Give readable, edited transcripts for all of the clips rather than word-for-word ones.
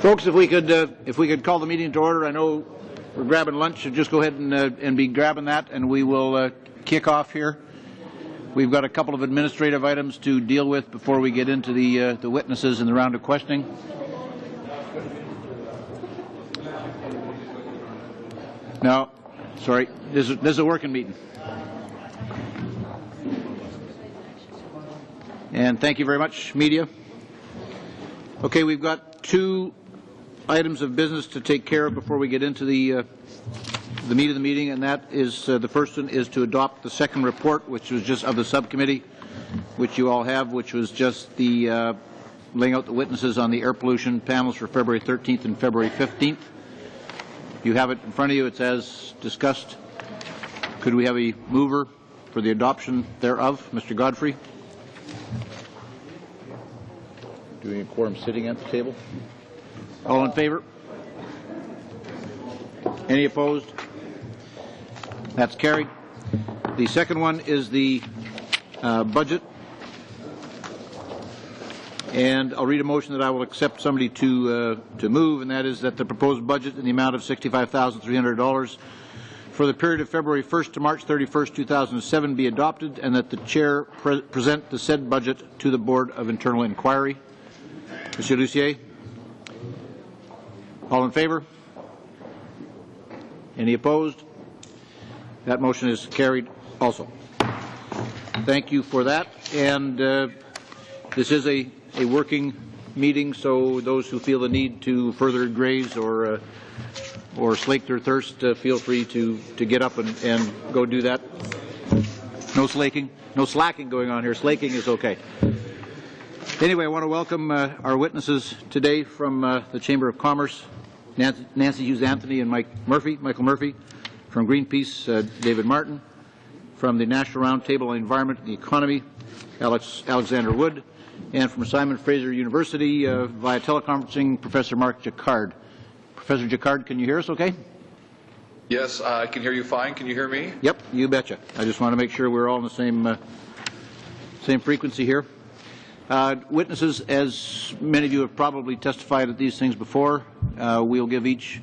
Folks, if we could call the meeting to order. I know we're grabbing lunch, so just go ahead and be grabbing that, and we will kick off here. We've got a couple of administrative items to deal with before we get into the witnesses and the round of questioning. No, sorry, this is a working meeting. And thank you very much, media. Okay, we've got two items of business to take care of before we get into the meat of the meeting, and that is the first one is to adopt the second report, which was just of the subcommittee, which you all have, which was just the laying out the witnesses on the air pollution panels for February 13th and February 15th. You have it in front of you. It's as discussed. Could we have a mover for the adoption thereof? Mr. Godfrey. Doing a quorum sitting at the table. All in favor? Any opposed? That's carried. The second one is the budget. And I'll read a motion that I will accept somebody to move, and that is that the proposed budget in the amount of $65,300 for the period of February 1st to March 31st, 2007 be adopted, and that the chair present the said budget to the Board of Internal Inquiry. Monsieur Lucier? All in favor? Any opposed? That motion is carried also. Thank you for that. And this is a working meeting, so those who feel the need to further graze or slake their thirst, feel free to get up and go do that. No slaking, no slacking going on here. Slaking is okay. Anyway, I want to welcome our witnesses today from the Chamber of Commerce, Nancy Hughes Anthony and Michael Murphy, from Greenpeace, David Martin, from the National Roundtable on the Environment and the Economy, Alexander Wood, and from Simon Fraser University via teleconferencing, Professor Mark Jacquard. Professor Jacquard, can you hear us okay? Yes, I can hear you fine. Can you hear me? Yep, you betcha. I just want to make sure we're all in the same frequency here. Witnesses, as many of you have probably testified at these things before, we'll give each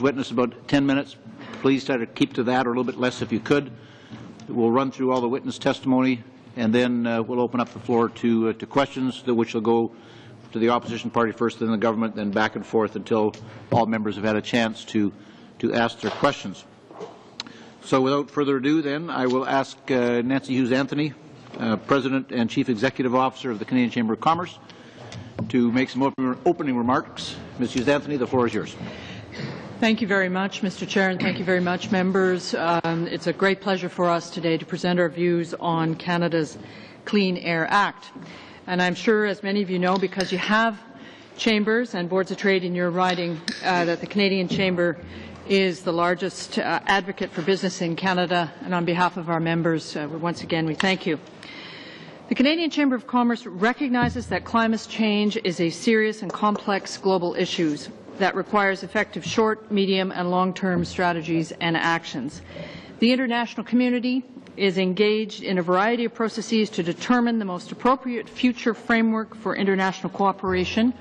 witness about 10 minutes. Please try to keep to that, or a little bit less if you could. We'll run through all the witness testimony, and then we'll open up the floor to questions, which will go to the opposition party first, then the government, then back and forth until all members have had a chance to ask their questions. So without further ado, then, I will ask Nancy Hughes Anthony, President and Chief Executive Officer of the Canadian Chamber of Commerce, to make some opening remarks. Ms. Hughes Anthony, the floor is yours. Thank you very much, Mr. Chair, and thank you very much, members. It's a great pleasure for us today to present our views on Canada's Clean Air Act. And I'm sure, as many of you know, because you have chambers and boards of trade in your riding, that the Canadian Chamber is the largest advocate for business in Canada, and on behalf of our members, once again, we thank you. The Canadian Chamber of Commerce recognizes that climate change is a serious and complex global issue that requires effective short, medium, and long-term strategies and actions. The international community is engaged in a variety of processes to determine the most appropriate future framework for international cooperation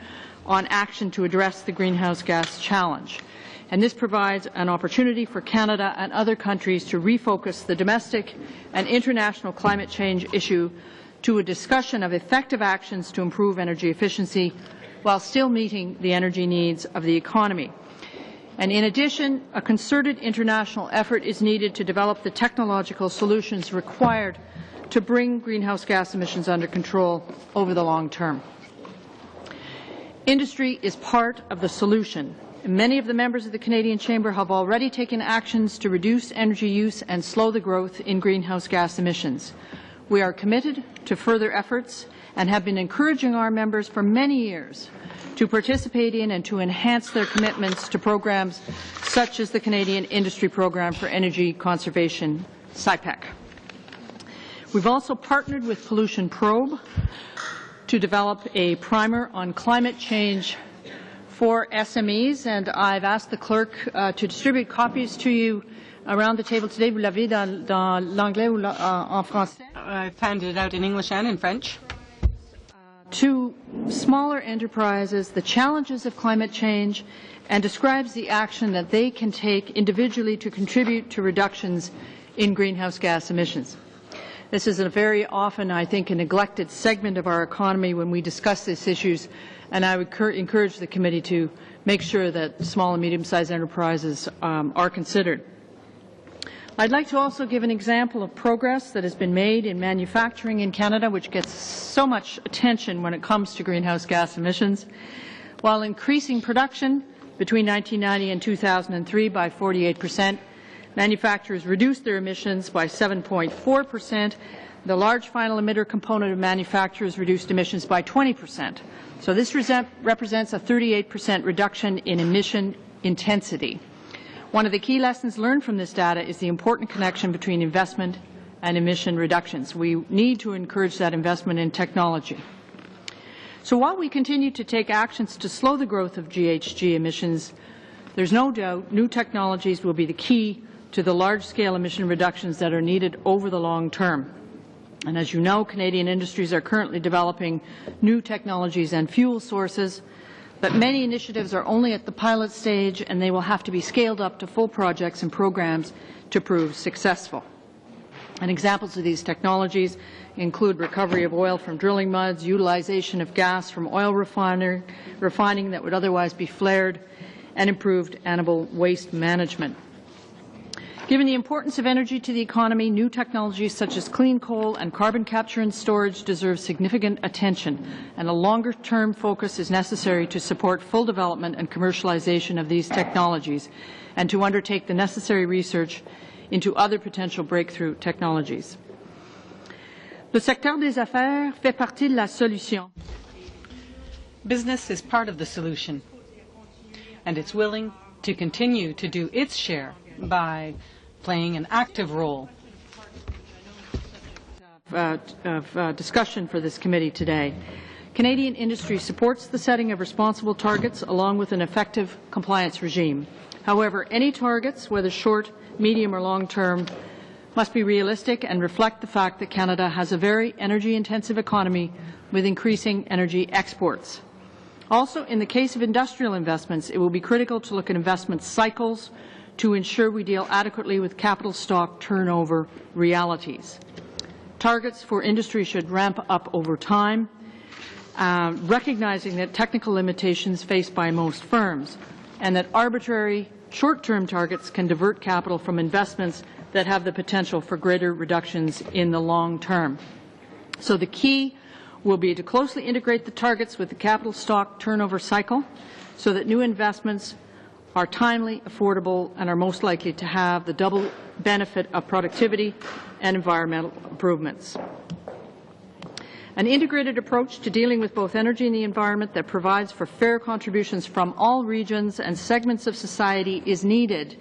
on action to address the greenhouse gas challenge. And this provides an opportunity for Canada and other countries to refocus the domestic and international climate change issue to a discussion of effective actions to improve energy efficiency while still meeting the energy needs of the economy. And in addition, a concerted international effort is needed to develop the technological solutions required to bring greenhouse gas emissions under control over the long term. Industry is part of the solution. Many of the members of the Canadian Chamber have already taken actions to reduce energy use and slow the growth in greenhouse gas emissions. We are committed to further efforts and have been encouraging our members for many years to participate in and to enhance their commitments to programs such as the Canadian Industry Program for Energy Conservation, CIPEC. We've also partnered with Pollution Probe to develop a primer on climate change for SMEs, and I've asked the clerk to distribute copies to you around the table today. Vous l'avez dans l'anglais ou en français? I've handed it out in English and in French. to smaller enterprises the challenges of climate change and describes the action that they can take individually to contribute to reductions in greenhouse gas emissions. This is a very often, I think, a neglected segment of our economy when we discuss these issues, and I would encourage the committee to make sure that small and medium-sized enterprises are considered. I'd like to also give an example of progress that has been made in manufacturing in Canada, which gets so much attention when it comes to greenhouse gas emissions. While increasing production between 1990 and 2003 by 48%, manufacturers reduced their emissions by 7.4%. The large final emitter component of manufacturers reduced emissions by 20%. So this represents a 38% reduction in emission intensity. One of the key lessons learned from this data is the important connection between investment and emission reductions. We need to encourage that investment in technology. So while we continue to take actions to slow the growth of GHG emissions, there's no doubt new technologies will be the key to the large-scale emission reductions that are needed over the long term. And as you know, Canadian industries are currently developing new technologies and fuel sources, but many initiatives are only at the pilot stage, and they will have to be scaled up to full projects and programs to prove successful. And examples of these technologies include recovery of oil from drilling muds, utilization of gas from oil refining that would otherwise be flared, and improved animal waste management. Given the importance of energy to the economy, new technologies such as clean coal and carbon capture and storage deserve significant attention, and a longer-term focus is necessary to support full development and commercialization of these technologies and to undertake the necessary research into other potential breakthrough technologies. Le secteur des affaires fait partie de la solution. Business is part of the solution, and it's willing to continue to do its share by playing an active role. Discussion for this committee today. Canadian industry supports the setting of responsible targets along with an effective compliance regime. However, any targets, whether short, medium or long term, must be realistic and reflect the fact that Canada has a very energy-intensive economy with increasing energy exports. Also, in the case of industrial investments, it will be critical to look at investment cycles to ensure we deal adequately with capital stock turnover realities. Targets for industry should ramp up over time, recognizing that technical limitations faced by most firms, and that arbitrary short-term targets can divert capital from investments that have the potential for greater reductions in the long term. So the key will be to closely integrate the targets with the capital stock turnover cycle so that new investments are timely, affordable, and are most likely to have the double benefit of productivity and environmental improvements. An integrated approach to dealing with both energy and the environment that provides for fair contributions from all regions and segments of society is needed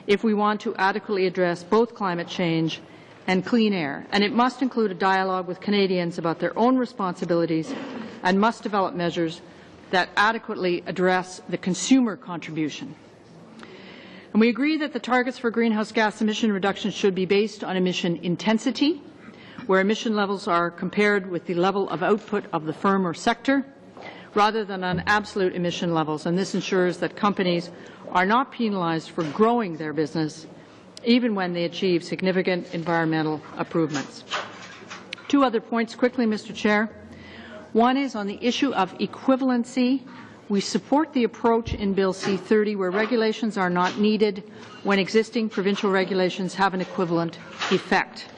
if we want to adequately address both climate change and clean air. And it must include a dialogue with Canadians about their own responsibilities and must develop measures that adequately address the consumer contribution. And we agree that the targets for greenhouse gas emission reduction should be based on emission intensity, where emission levels are compared with the level of output of the firm or sector, rather than on absolute emission levels. And this ensures that companies are not penalized for growing their business, even when they achieve significant environmental improvements. Two other points quickly, Mr. Chair. One is on the issue of equivalency. We support the approach in Bill C30 where regulations are not needed when existing provincial regulations have an equivalent effect.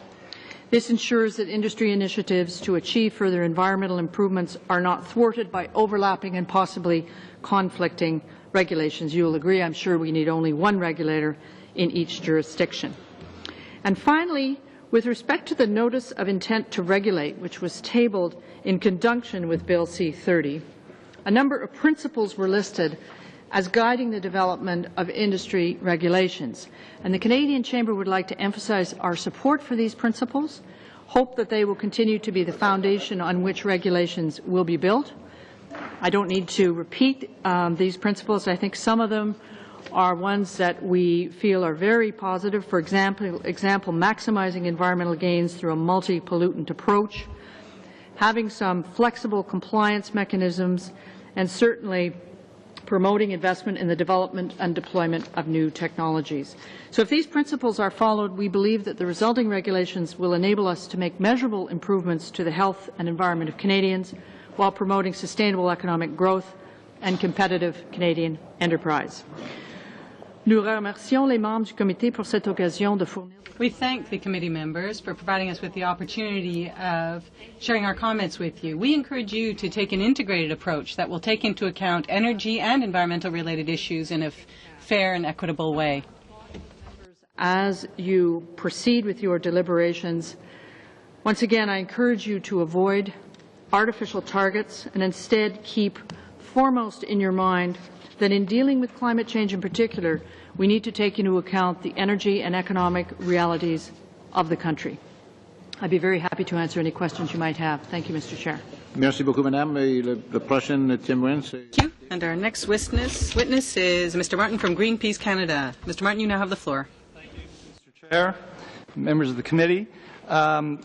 This ensures that industry initiatives to achieve further environmental improvements are not thwarted by overlapping and possibly conflicting regulations. You will agree, I'm sure, we need only one regulator in each jurisdiction. And finally, with respect to the Notice of Intent to Regulate, which was tabled in conjunction with Bill C30, a number of principles were listed as guiding the development of industry regulations. And the Canadian Chamber would like to emphasize our support for these principles, hope that they will continue to be the foundation on which regulations will be built. I don't need to repeat these principles. I think some of them are ones that we feel are very positive. For example, maximizing environmental gains through a multi-pollutant approach, having some flexible compliance mechanisms, and certainly promoting investment in the development and deployment of new technologies. So if these principles are followed, we believe that the resulting regulations will enable us to make measurable improvements to the health and environment of Canadians while promoting sustainable economic growth and competitive Canadian enterprise. Nous remercions les membres du comité pour cette occasion de fournir. We thank the committee members for providing us with the opportunity of sharing our comments with you. We encourage you to take an integrated approach that will take into account energy and environmental related issues in a fair and equitable way. As you proceed with your deliberations, once again, I encourage you to avoid artificial targets and instead keep foremost in your mind that in dealing with climate change in particular, we need to take into account the energy and economic realities of the country. I'd be very happy to answer any questions you might have. Thank you, Mr. Chair. Merci beaucoup, Madame. Et le prochain témoin, c'est... Thank you. And our next witness is Mr. Martin from Greenpeace Canada. Mr. Martin, you now have the floor. Thank you, Mr. Chair, members of the committee.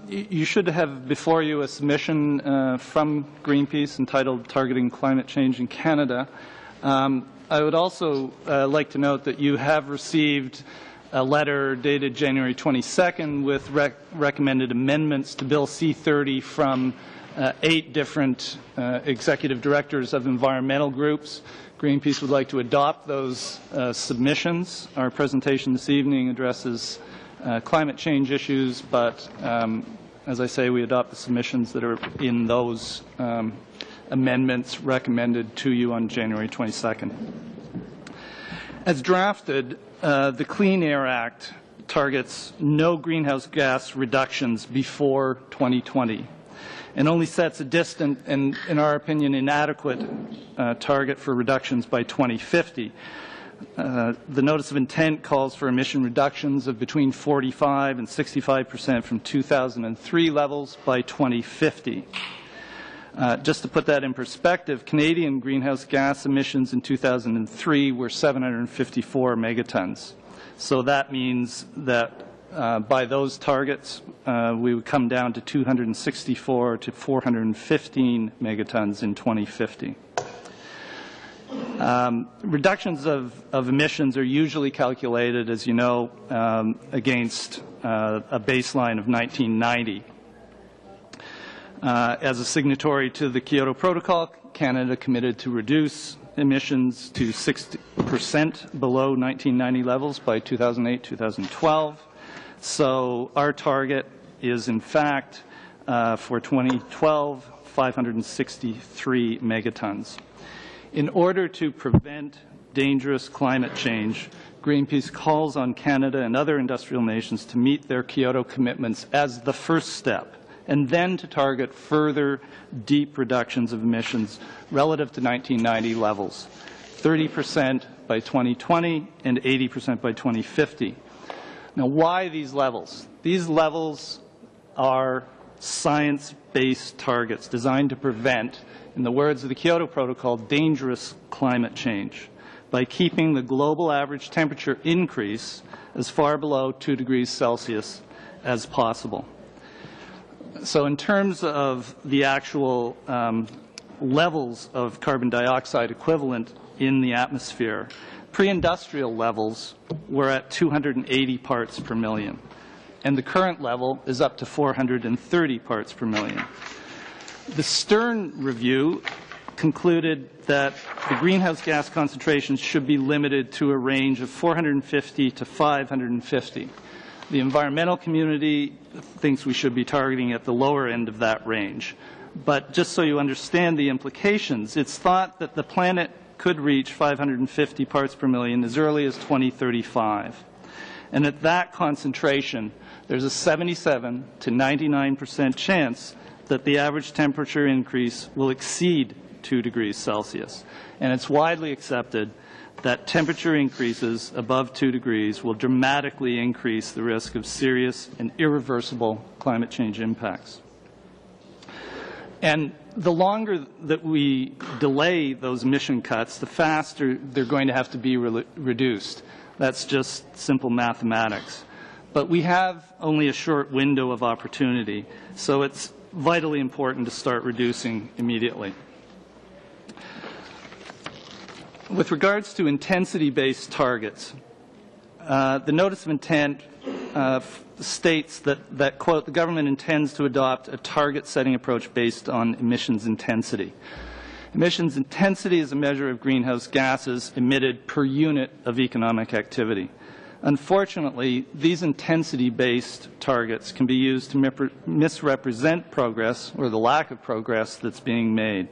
You should have before you a submission from Greenpeace entitled Targeting Climate Change in Canada. I would also like to note that you have received a letter dated January 22nd with recommended amendments to Bill C30 from 8 different executive directors of environmental groups. Greenpeace would like to adopt those submissions. Our presentation this evening addresses climate change issues, but as I say, we adopt the submissions that are in those amendments recommended to you on January 22nd. As drafted, the Clean Air Act targets no greenhouse gas reductions before 2020 and only sets a distant and, in our opinion, inadequate target for reductions by 2050. The Notice of Intent calls for emission reductions of between 45% and 65% from 2003 levels by 2050. Just to put that in perspective, Canadian greenhouse gas emissions in 2003 were 754 megatons. So that means that by those targets, we would come down to 264 to 415 megatons in 2050. Reductions of emissions are usually calculated, as you know, against a baseline of 1990. As a signatory to the Kyoto Protocol, Canada committed to reduce emissions to 60% below 1990 levels by 2008-2012. So our target is, in fact, for 2012, 563 megatons. In order to prevent dangerous climate change, Greenpeace calls on Canada and other industrial nations to meet their Kyoto commitments as the first step, and then to target further deep reductions of emissions relative to 1990 levels, 30% by 2020 and 80% by 2050. Now, why these levels? These levels are science-based targets designed to prevent, in the words of the Kyoto Protocol, dangerous climate change by keeping the global average temperature increase as far below 2 degrees Celsius as possible. So in terms of the actual levels of carbon dioxide equivalent in the atmosphere, pre-industrial levels were at 280 parts per million, and the current level is up to 430 parts per million. The Stern review concluded that the greenhouse gas concentrations should be limited to a range of 450 to 550. The environmental community thinks we should be targeting at the lower end of that range. But just so you understand the implications, it's thought that the planet could reach 550 parts per million as early as 2035. And at that concentration, there's a 77 to 99% chance that the average temperature increase will exceed 2 degrees Celsius. And it's widely accepted that temperature increases above 2 degrees will dramatically increase the risk of serious and irreversible climate change impacts. And the longer that we delay those emission cuts, the faster they're going to have to be reduced. That's just simple mathematics. But we have only a short window of opportunity, so it's vitally important to start reducing immediately. With regards to intensity-based targets, the Notice of Intent states that, quote, the government intends to adopt a target-setting approach based on emissions intensity. Emissions intensity is a measure of greenhouse gases emitted per unit of economic activity. Unfortunately, these intensity-based targets can be used to misrepresent progress or the lack of progress that's being made.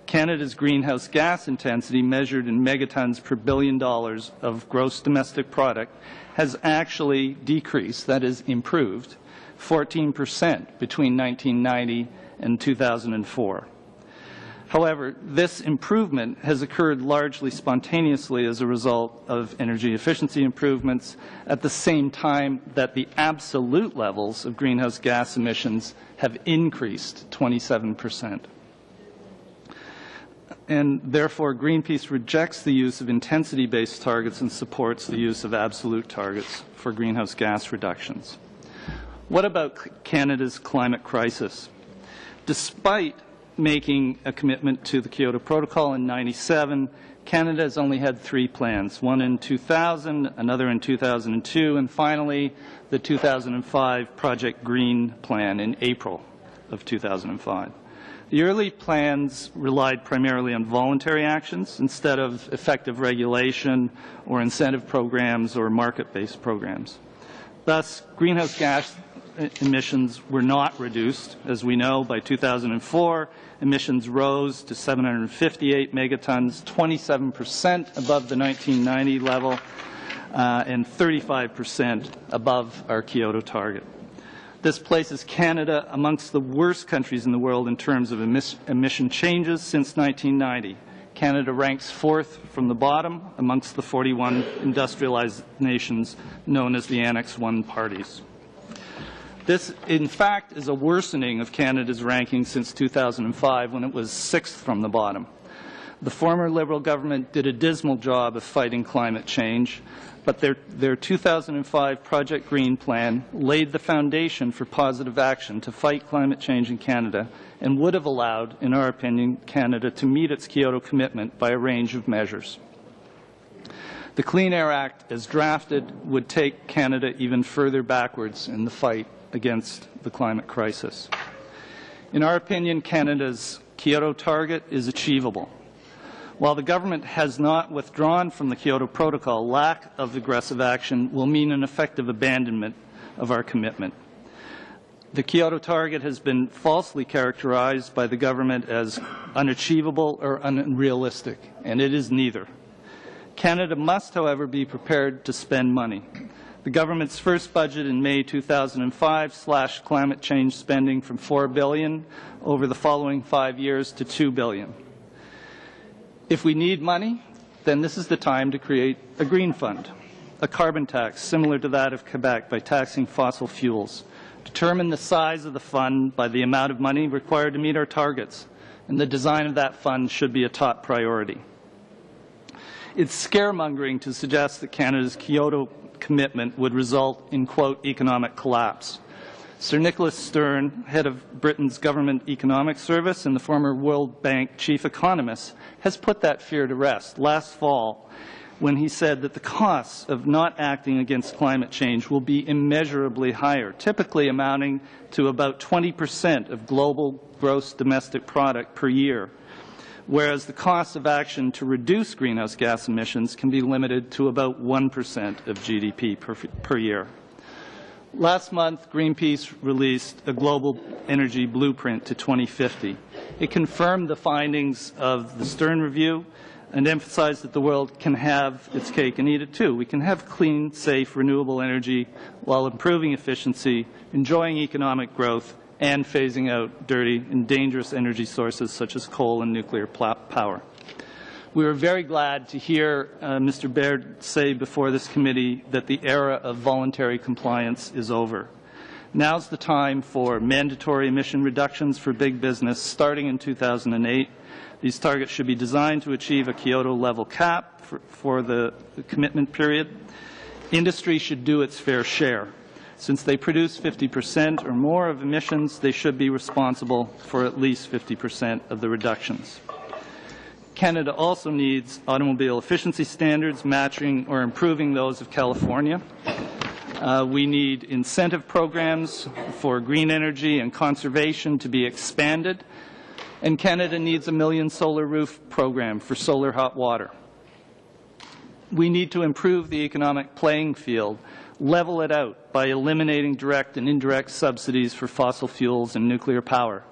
Canada's greenhouse gas intensity, measured in megatons per $1 billion of gross domestic product, has actually decreased, that is, improved, 14% between 1990 and 2004. However, this improvement has occurred largely spontaneously as a result of energy efficiency improvements at the same time that the absolute levels of greenhouse gas emissions have increased 27%. And therefore, Greenpeace rejects the use of intensity-based targets and supports the use of absolute targets for greenhouse gas reductions. What about Canada's climate crisis? Despite making a commitment to the Kyoto Protocol in 1997, Canada has only had 3 plans, one in 2000, another in 2002, and finally the 2005 Project Green Plan in April of 2005. The early plans relied primarily on voluntary actions instead of effective regulation or incentive programs or market-based programs. Thus, greenhouse gas emissions were not reduced. As we know, by 2004, emissions rose to 758 megatons, 27% above the 1990 level, and 35% above our Kyoto target. This places Canada amongst the worst countries in the world in terms of emission changes since 1990. Canada ranks 4th from the bottom amongst the 41 industrialized nations known as the Annex I parties. This, in fact, is a worsening of Canada's ranking since 2005, when it was 6th from the bottom. The former Liberal government did a dismal job of fighting climate change, but their 2005 Project Green Plan laid the foundation for positive action to fight climate change in Canada and would have allowed, in our opinion, Canada to meet its Kyoto commitment by a range of measures. The Clean Air Act, as drafted, would take Canada even further backwards in the fight against the climate crisis. In our opinion, Canada's Kyoto target is achievable. While the government has not withdrawn from the Kyoto Protocol, lack of aggressive action will mean an effective abandonment of our commitment. The Kyoto target has been falsely characterized by the government as unachievable or unrealistic, and it is neither. Canada must, however, be prepared to spend money. The government's first budget in May 2005 slashed climate change spending from $4 billion over the following 5 years to $2 billion. If we need money, then this is the time to create a green fund, a carbon tax similar to that of Quebec by taxing fossil fuels. Determine the size of the fund by the amount of money required to meet our targets, and the design of that fund should be a top priority. It's scaremongering to suggest that Canada's Kyoto commitment would result in, quote, economic collapse. Sir Nicholas Stern, head of Britain's Government Economic Service and the former World Bank chief economist, has put that fear to rest last fall when he said that the costs of not acting against climate change will be immeasurably higher, typically amounting to about 20% of global gross domestic product per year, whereas the cost of action to reduce greenhouse gas emissions can be limited to about 1% of GDP per year. Last month, Greenpeace released a global energy blueprint to 2050. It confirmed the findings of the Stern Review and emphasized that the world can have its cake and eat it too. We can have clean, safe, renewable energy while improving efficiency, enjoying economic growth, and phasing out dirty and dangerous energy sources such as coal and nuclear power. We were very glad to hear Mr. Baird say before this committee that the era of voluntary compliance is over. Now's the time for mandatory emission reductions for big business starting in 2008. These targets should be designed to achieve a Kyoto level cap for the commitment period. Industry should do its fair share. Since they produce 50% or more of emissions, they should be responsible for at least 50% of the reductions. Canada also needs automobile efficiency standards matching or improving those of California. We need incentive programs for green energy and conservation to be expanded, and Canada needs a million solar roof program for solar hot water. We need to improve the economic playing field, level it out by eliminating direct and indirect subsidies for fossil fuels and nuclear power.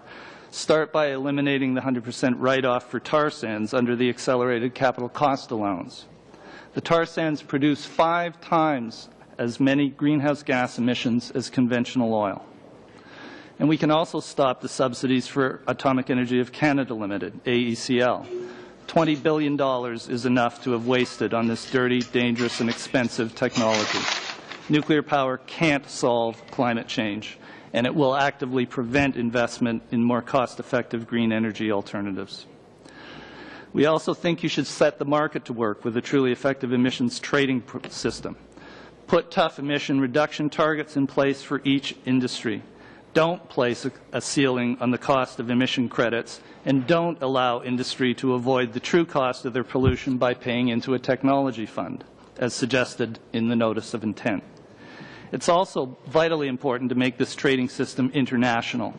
Start by eliminating the 100% write-off for tar sands under the accelerated capital cost allowance. The tar sands produce 5 times as many greenhouse gas emissions as conventional oil. And we can also stop the subsidies for Atomic Energy of Canada Limited, AECL. $20 billion is enough to have wasted on this dirty, dangerous, and expensive technology. Nuclear power can't solve climate change, and it will actively prevent investment in more cost-effective green energy alternatives. We also think you should set the market to work with a truly effective emissions trading system. Put tough emission reduction targets in place for each industry. Don't place a ceiling on the cost of emission credits, and don't allow industry to avoid the true cost of their pollution by paying into a technology fund, as suggested in the Notice of Intent. It's also vitally important to make this trading system international.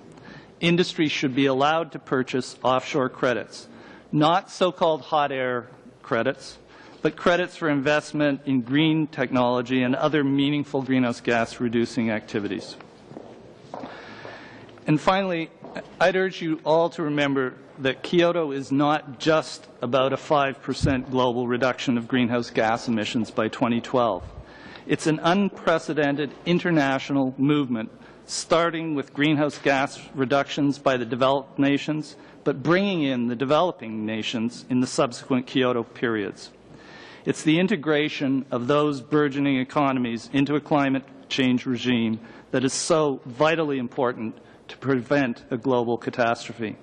Industry should be allowed to purchase offshore credits, not so-called hot air credits, but credits for investment in green technology and other meaningful greenhouse gas reducing activities. And finally, I'd urge you all to remember that Kyoto is not just about a 5% global reduction of greenhouse gas emissions by 2012. It's an unprecedented international movement, starting with greenhouse gas reductions by the developed nations, but bringing in the developing nations in the subsequent Kyoto periods. It's the integration of those burgeoning economies into a climate change regime that is so vitally important to prevent a global catastrophe.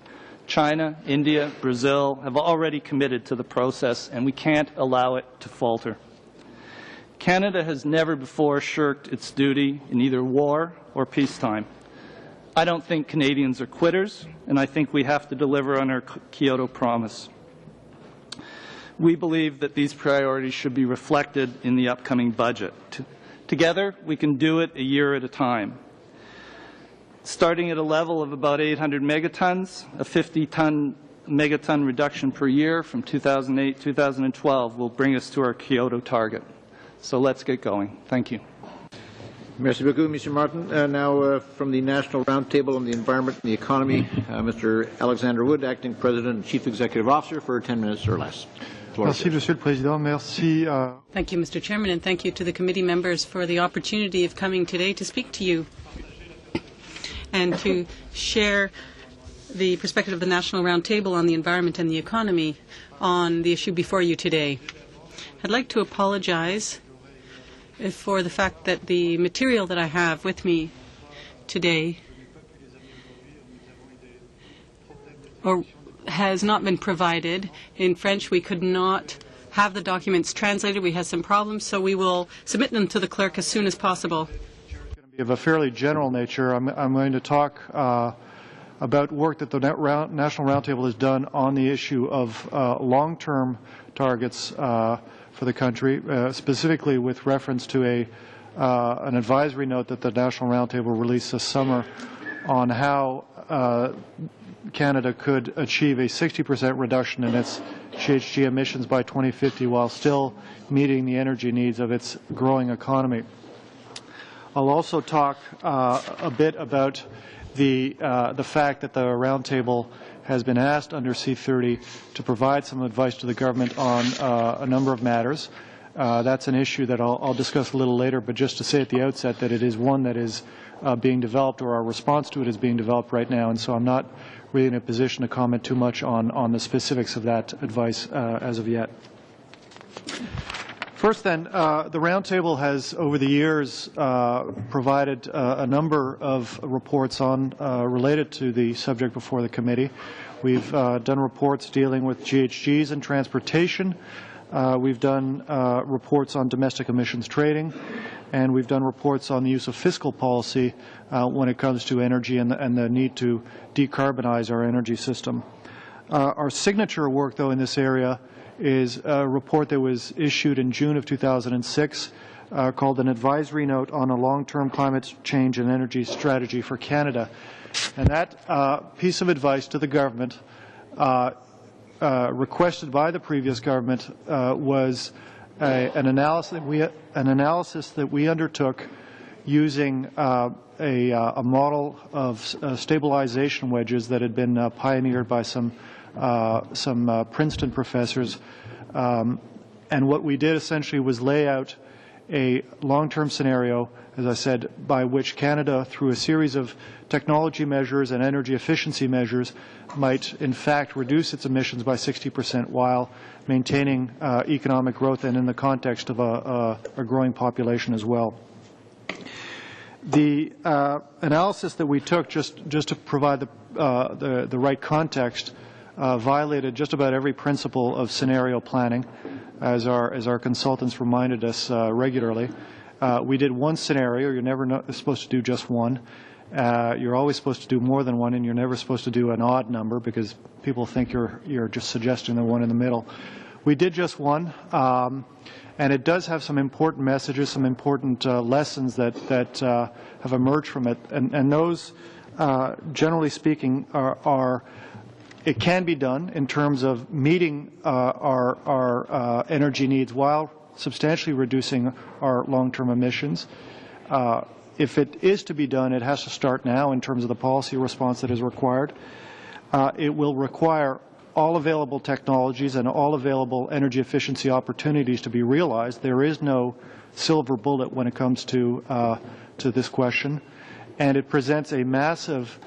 China, India, Brazil have already committed to the process, and we can't allow it to falter. Canada has never before shirked its duty in either war or peacetime. I don't think Canadians are quitters, and I think we have to deliver on our Kyoto promise. We believe that these priorities should be reflected in the upcoming budget. Together, we can do it a year at a time. Starting at a level of about 800 megatons, a 50-ton megaton reduction per year from 2008-2012 will bring us to our Kyoto target. So let's get going. Thank you. Merci beaucoup, Mr. Martin. Now, from the National Roundtable on the Environment and the Economy, Mr. Alexander Wood, Acting President and Chief Executive Officer, for 10 minutes or less. Merci, Monsieur le Président. Merci. Thank you, Mr. Chairman, and thank you to the committee members for the opportunity of coming today to speak to you and to share the perspective of the National Roundtable on the Environment and the Economy on the issue before you today. I'd like to apologize for the fact that the material that I have with me today has not been provided. In French, we could not have the documents translated. We had some problems, so we will submit them to the clerk as soon as possible. It's going to be of a fairly general nature. I'm going to talk about work that the National Roundtable has done on the issue of long-term targets for the country, specifically with reference to an advisory note that the National Roundtable released this summer on how Canada could achieve a 60% reduction in its GHG emissions by 2050 while still meeting the energy needs of its growing economy. I'll also talk a bit about the fact that the Roundtable has been asked under C30 to provide some advice to the government on a number of matters. That's an issue that I'll discuss a little later, but just to say at the outset that it is one that is being developed, or our response to it is being developed right now, and so I'm not really in a position to comment too much on the specifics of that advice as of yet. First then, the Roundtable has over the years provided a number of reports on related to the subject before the committee. We've done reports dealing with GHGs and transportation, We've done reports on domestic emissions trading, and we've done reports on the use of fiscal policy when it comes to energy and the need to decarbonize our energy system. Our signature work, though, in this area is a report that was issued in June of 2006 called an advisory note on a long-term climate change and energy strategy for Canada. And that piece of advice to the government requested by the previous government was an analysis that we undertook using a model of stabilization wedges that had been pioneered by some Princeton professors. And what we did essentially was lay out a long-term scenario, as I said, by which Canada, through a series of technology measures and energy efficiency measures, might in fact reduce its emissions by 60% while maintaining economic growth and in the context of a growing population as well. The analysis that we took, just to provide the right context, violated just about every principle of scenario planning, as our consultants reminded us regularly. We did one scenario. You're never supposed to do just one. You're always supposed to do more than one, and you're never supposed to do an odd number because people think you're just suggesting the one in the middle. We did just one, and it does have some important messages, some important lessons that have emerged from it, and those, generally speaking, are it can be done in terms of meeting our energy needs while substantially reducing our long-term emissions. If it is to be done, it has to start now in terms of the policy response that is required. It will require all available technologies and all available energy efficiency opportunities to be realized. There is no silver bullet when it comes to this question, and it presents a massive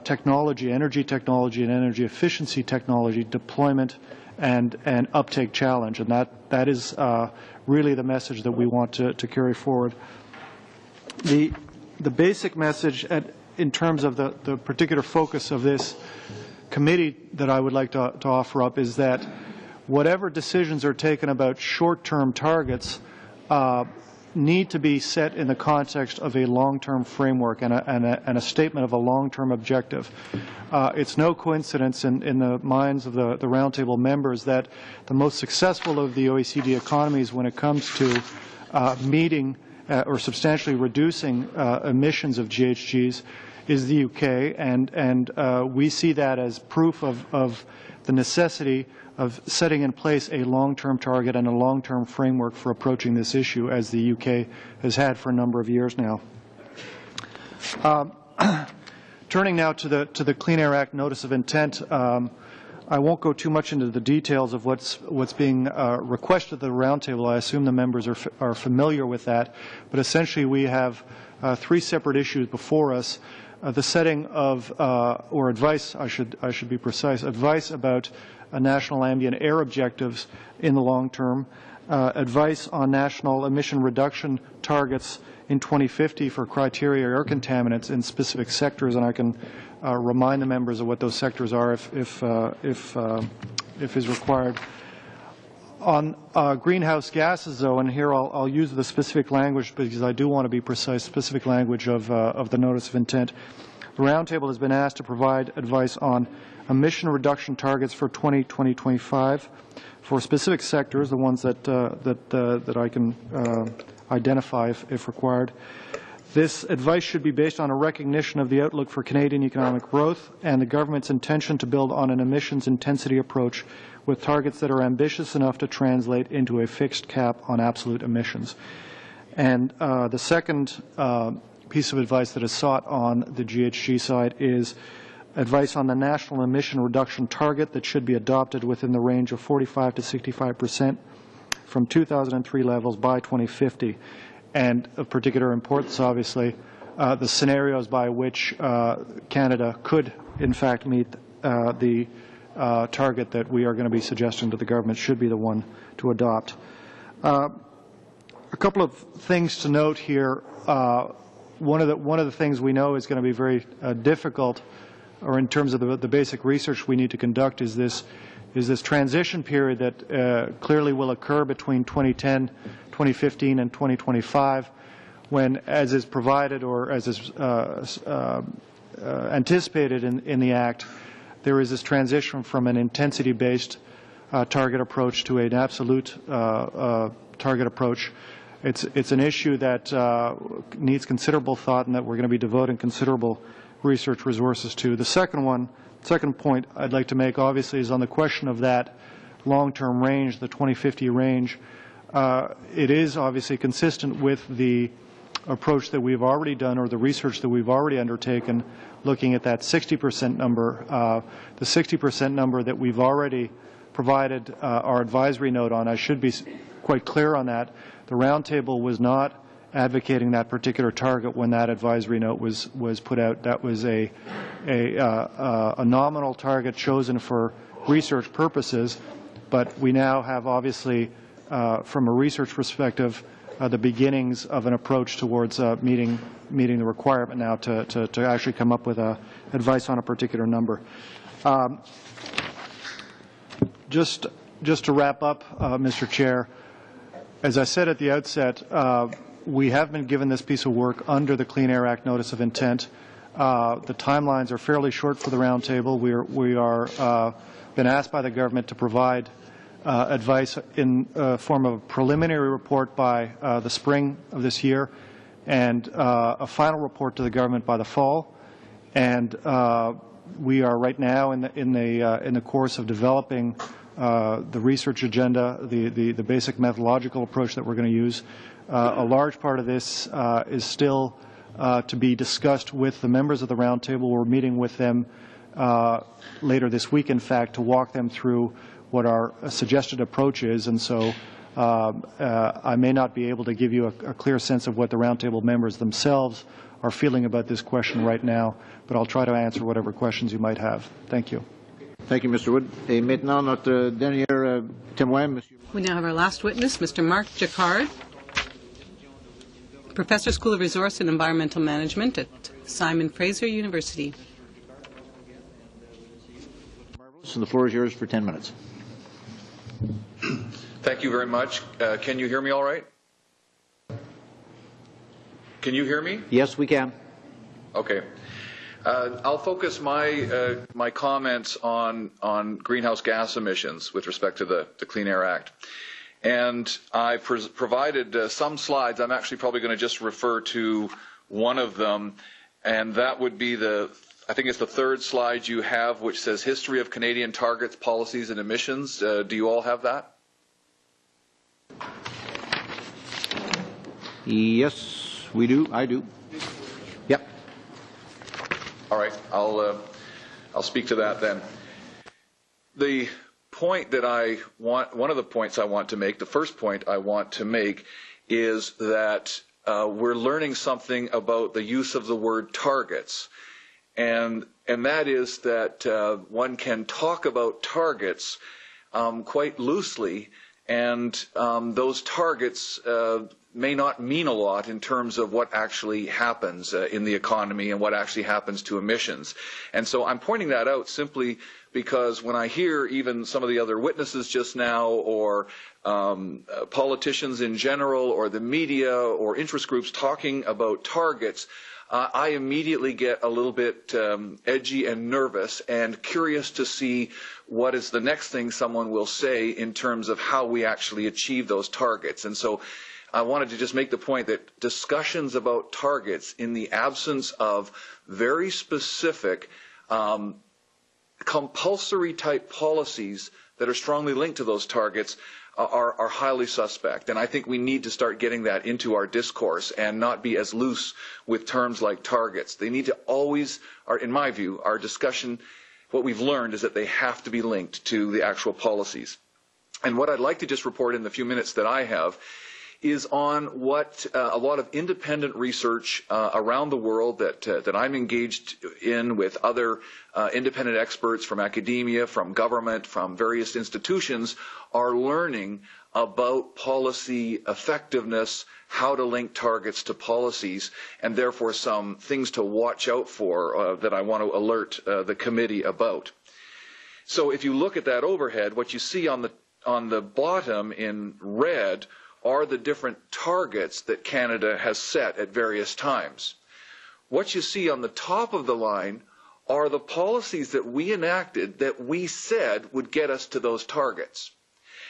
technology, energy technology and energy efficiency technology deployment and uptake challenge, and that is really the message that we want to carry forward. The basic message in terms of the particular focus of this committee that I would like to offer up is that whatever decisions are taken about short-term targets need to be set in the context of a long-term framework and a statement of a long-term objective. It's no coincidence in the minds of the roundtable members that the most successful of the OECD economies when it comes to meeting or substantially reducing emissions of GHGs is the UK, and we see that as proof of the necessity of setting in place a long-term target and a long-term framework for approaching this issue, as the UK has had for a number of years now. Turning now to the Clean Air Act Notice of Intent, I won't go too much into the details of what's being requested at the roundtable. I assume the members are familiar with that, but essentially we have three separate issues before us. The setting of, or advice, I should be precise, advice about national ambient air objectives in the long term, advice on national emission reduction targets in 2050 for criteria air contaminants in specific sectors, and I can remind the members of what those sectors are if is required. On greenhouse gases, though, and here I'll use the specific language because I do want to be precise, specific language of the Notice of Intent. The Roundtable has been asked to provide advice on emission reduction targets for 2025 for specific sectors, the ones that I can identify if required. This advice should be based on a recognition of the outlook for Canadian economic growth and the government's intention to build on an emissions intensity approach with targets that are ambitious enough to translate into a fixed cap on absolute emissions. And the second piece of advice that is sought on the GHG side is advice on the national emission reduction target that should be adopted within the range of 45 to 65% from 2003 levels by 2050. And of particular importance, obviously, the scenarios by which Canada could, in fact, meet the target that we are going to be suggesting to the government should be the one to adopt. A couple of things to note here. One of the things we know is going to be very difficult, or in terms of the basic research we need to conduct, is this is this transition period that clearly will occur between 2010, 2015, and 2025, when, as is provided or as is anticipated in the Act, there is this transition from an intensity-based target approach to an absolute target approach. It's an issue that needs considerable thought and that we're going to be devoting considerable research resources to. The second point I'd like to make, obviously, is on the question of that long-term range, the 2050 range. It is obviously consistent with the approach that we've already done, or the research that we've already undertaken, looking at that 60% number. The 60% number that we've already provided our advisory note on. I should be quite clear on that. The Roundtable was not advocating that particular target when that advisory note was put out. That was a nominal target chosen for research purposes, but we now have, obviously, from a research perspective, the beginnings of an approach towards meeting the requirement now to actually come up with advice on a particular number. Just to wrap up, Mr. Chair, as I said at the outset, we have been given this piece of work under the Clean Air Act Notice of Intent. The timelines are fairly short for the Roundtable. We are been asked by the government to provide advice in form of a preliminary report by the spring of this year, and a final report to the government by the fall. And we are right now in the course of developing the research agenda, the basic methodological approach that we're going to use. A large part of this is still to be discussed with the members of the Roundtable. We're meeting with them later this week, in fact, to walk them through what our suggested approach is. And so I may not be able to give you a clear sense of what the Roundtable members themselves are feeling about this question right now, but I'll try to answer whatever questions you might have. Thank you. Thank you, Mr. Wood. Et maintenant, notre dernier témoin, Monsieur. We now have our last witness, Mr. Mark Jacquard, Professor, School of Resource and Environmental Management at Simon Fraser University. So the floor is yours for 10 minutes. Thank you very much. Can you hear me all right? Can you hear me? Yes, we can. Okay. I'll focus my comments on greenhouse gas emissions with respect to the Clean Air Act. And I provided some slides. I'm actually probably going to just refer to one of them, and that would be I think it's the third slide you have, which says History of Canadian Targets, Policies and Emissions. Do you all have that? Yes, we do. I do. Yep. All right. I'll speak to that then. The point that one of the points I want to make, the first point I want to make, is that we're learning something about the use of the word targets. And that is that one can talk about targets quite loosely, and those targets may not mean a lot in terms of what actually happens in the economy and what actually happens to emissions. And so I'm pointing that out simply because when I hear even some of the other witnesses just now, or politicians in general, or the media, or interest groups talking about targets, I immediately get a little bit edgy and nervous and curious to see what is the next thing someone will say in terms of how we actually achieve those targets. And so I wanted to just make the point that discussions about targets in the absence of very specific compulsory type policies that are strongly linked to those targets are highly suspect. And I think we need to start getting that into our discourse and not be as loose with terms like targets. They need to always, in my view, our discussion, what we've learned is that they have to be linked to the actual policies. And what I'd like to just report in the few minutes that I have is on what a lot of independent research around the world that I'm engaged in with other independent experts from academia, from government, from various institutions are learning about policy effectiveness, how to link targets to policies, and therefore some things to watch out for that I want to alert the committee about. So if you look at that overhead, what you see on the bottom in red are the different targets that Canada has set at various times. What you see on the top of the line are the policies that we enacted that we said would get us to those targets.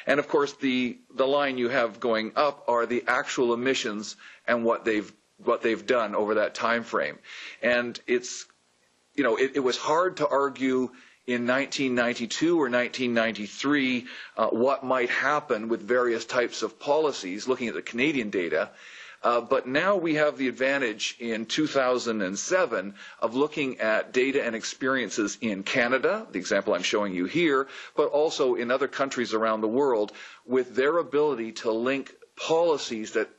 And of course, the line you have going up are the actual emissions and what they've done over that time frame. And it's, you know, it was hard to argue in 1992 or 1993 what might happen with various types of policies, looking at the Canadian data. But now we have the advantage in 2007 of looking at data and experiences in Canada, the example I'm showing you here, but also in other countries around the world, with their ability to link policies that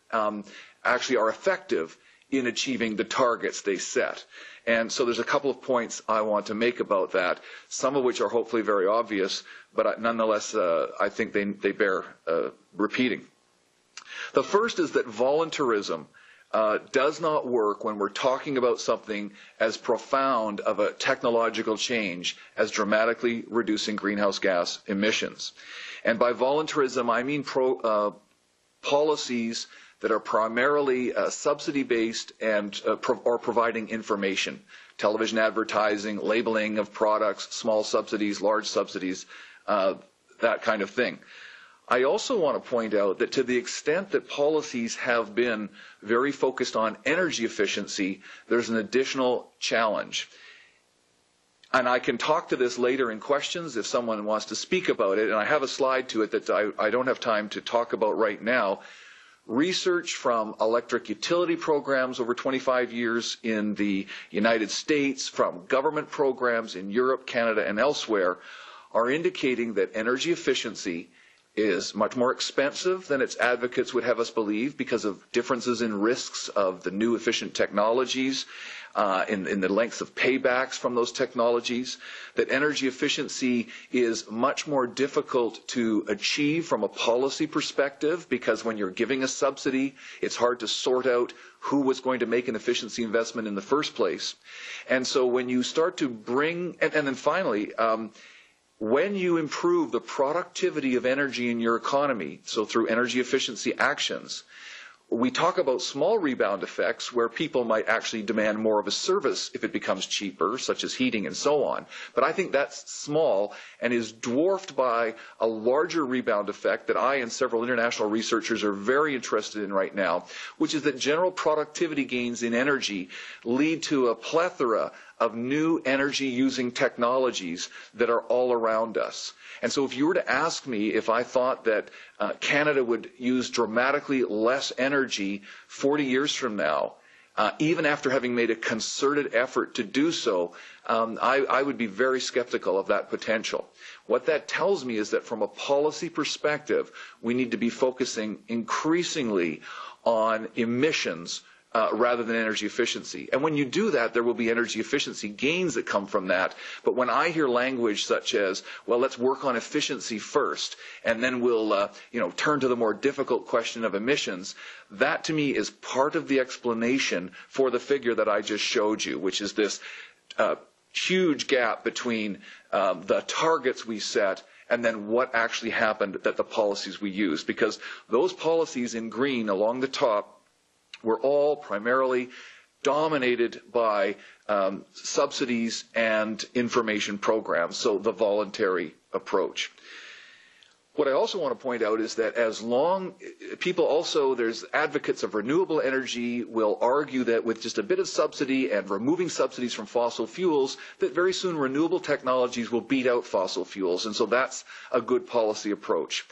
actually are effective in achieving the targets they set. And so there's a couple of points I want to make about that, some of which are hopefully very obvious, but nonetheless I think they bear repeating. The first is that voluntarism does not work when we're talking about something as profound of a technological change as dramatically reducing greenhouse gas emissions. And by voluntarism, I mean policies that are primarily subsidy-based and or providing information, television advertising, labeling of products, small subsidies, large subsidies, that kind of thing. I also want to point out that to the extent that policies have been very focused on energy efficiency, there's an additional challenge. And I can talk to this later in questions if someone wants to speak about it, and I have a slide to it that I don't have time to talk about right now. Research from electric utility programs over 25 years in the United States, from government programs in Europe, Canada, and elsewhere, are indicating that energy efficiency is much more expensive than its advocates would have us believe because of differences in risks of the new efficient technologies, in the lengths of paybacks from those technologies, that energy efficiency is much more difficult to achieve from a policy perspective because when you're giving a subsidy, it's hard to sort out who was going to make an efficiency investment in the first place. And so when you start to bring, and then finally, when you improve the productivity of energy in your economy, so through energy efficiency actions, we talk about small rebound effects where people might actually demand more of a service if it becomes cheaper, such as heating and so on. But I think that's small and is dwarfed by a larger rebound effect that I and several international researchers are very interested in right now, which is that general productivity gains in energy lead to a plethora of new energy-using technologies that are all around us. And so if you were to ask me if I thought that Canada would use dramatically less energy 40 years from now, even after having made a concerted effort to do so, I would be very skeptical of that potential. What that tells me is that from a policy perspective, we need to be focusing increasingly on emissions rather than energy efficiency. And when you do that, there will be energy efficiency gains that come from that. But when I hear language such as, well, let's work on efficiency first, and then we'll turn to the more difficult question of emissions, that to me is part of the explanation for the figure that I just showed you, which is this huge gap between the targets we set and then what actually happened, that the policies we used. Because those policies in green along the top were all primarily dominated by subsidies and information programs, so the voluntary approach. What I also want to point out is that as long people also, there's advocates of renewable energy will argue that with just a bit of subsidy and removing subsidies from fossil fuels, that very soon renewable technologies will beat out fossil fuels, and so that's a good policy approach.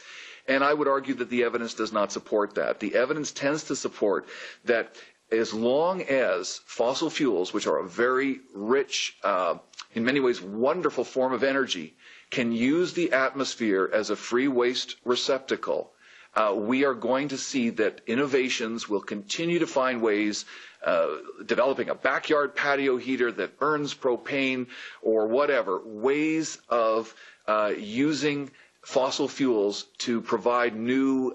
And I would argue that the evidence does not support that. The evidence tends to support that as long as fossil fuels, which are a very rich, in many ways wonderful form of energy, can use the atmosphere as a free waste receptacle, we are going to see that innovations will continue to find ways, developing a backyard patio heater that burns propane or whatever, ways of using fossil fuels to provide new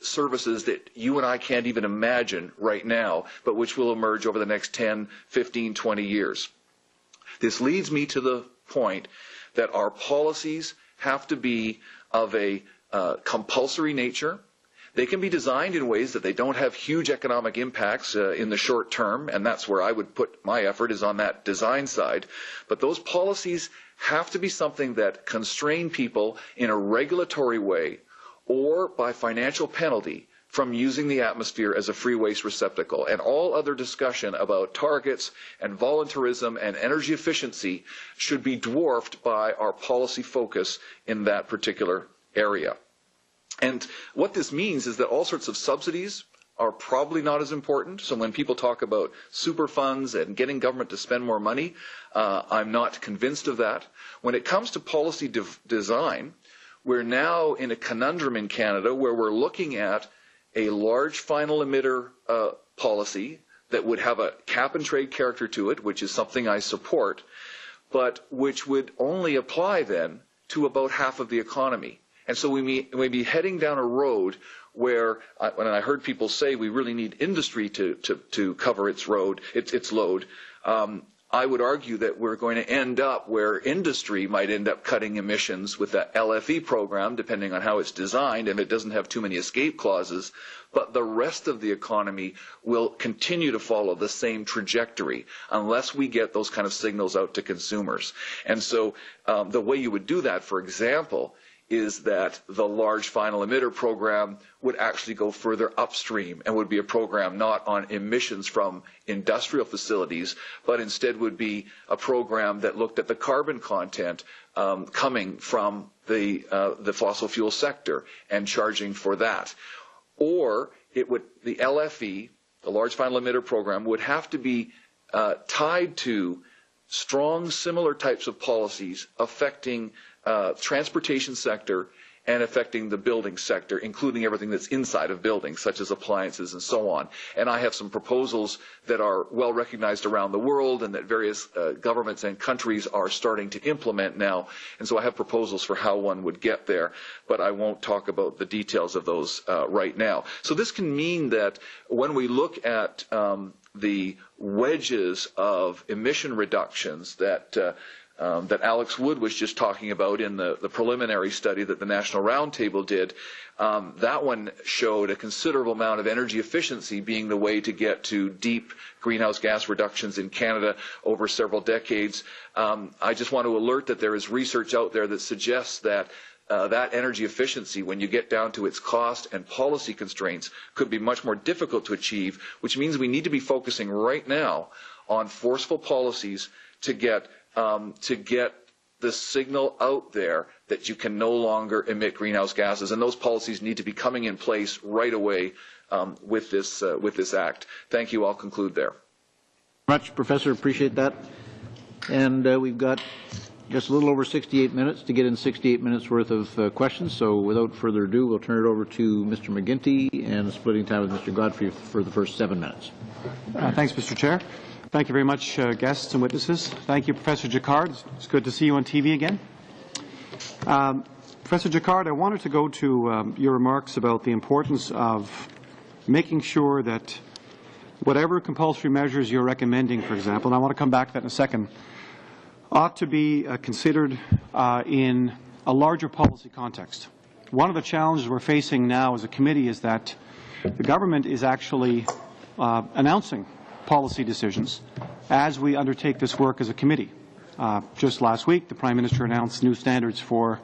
services that you and I can't even imagine right now, but which will emerge over the next 10, 15, 20 years. This leads me to the point that our policies have to be of a compulsory nature. They can be designed in ways that they don't have huge economic impacts in the short term, and that's where I would put my effort, is on that design side. But those policies have to be something that constrain people in a regulatory way or by financial penalty from using the atmosphere as a free waste receptacle. And all other discussion about targets and voluntarism and energy efficiency should be dwarfed by our policy focus in that particular area. And what this means is that all sorts of subsidies are probably not as important. So when people talk about super funds and getting government to spend more money, I'm not convinced of that. When it comes to policy design, we're now in a conundrum in Canada where we're looking at a large final emitter policy that would have a cap and trade character to it, which is something I support, but which would only apply then to about half of the economy. And so we may be heading down a road where, when I heard people say we really need industry to cover its load, I would argue that we're going to end up where industry might end up cutting emissions with that LFE program, depending on how it's designed, and it doesn't have too many escape clauses, but the rest of the economy will continue to follow the same trajectory unless we get those kind of signals out to consumers. And so the way you would do that, for example, is that the large final emitter program would actually go further upstream and would be a program not on emissions from industrial facilities, but instead would be a program that looked at the carbon content coming from the fossil fuel sector and charging for that. Or the LFE, the large final emitter program, would have to be tied to strong similar types of policies affecting transportation sector and affecting the building sector, including everything that's inside of buildings, such as appliances and so on. And I have some proposals that are well recognized around the world and that various governments and countries are starting to implement now. And so I have proposals for how one would get there, but I won't talk about the details of those right now. So this can mean that when we look at the wedges of emission reductions that Alex Wood was just talking about in the preliminary study that the National Roundtable did, that one showed a considerable amount of energy efficiency being the way to get to deep greenhouse gas reductions in Canada over several decades. I just want to alert that there is research out there that suggests that that energy efficiency, when you get down to its cost and policy constraints, could be much more difficult to achieve, which means we need to be focusing right now on forceful policies to get the signal out there that you can no longer emit greenhouse gases, and those policies need to be coming in place right away with this act. Thank you. I'll conclude there. Much, Professor. Appreciate that. And we've got just a little over 68 minutes to get in 68 minutes worth of questions. So without further ado, we'll turn it over to Mr. McGuinty and splitting time with Mr. Godfrey for the first 7 minutes. Thanks, Mr. Chair. Thank you very much, guests and witnesses. Thank you, Professor Jacquard. It's good to see you on TV again. Professor Jacquard, I wanted to go to your remarks about the importance of making sure that whatever compulsory measures you're recommending, for example, and I want to come back to that in a second, ought to be considered in a larger policy context. One of the challenges we're facing now as a committee is that the government is actually announcing policy decisions as we undertake this work as a committee. Just last week, the Prime Minister announced new standards for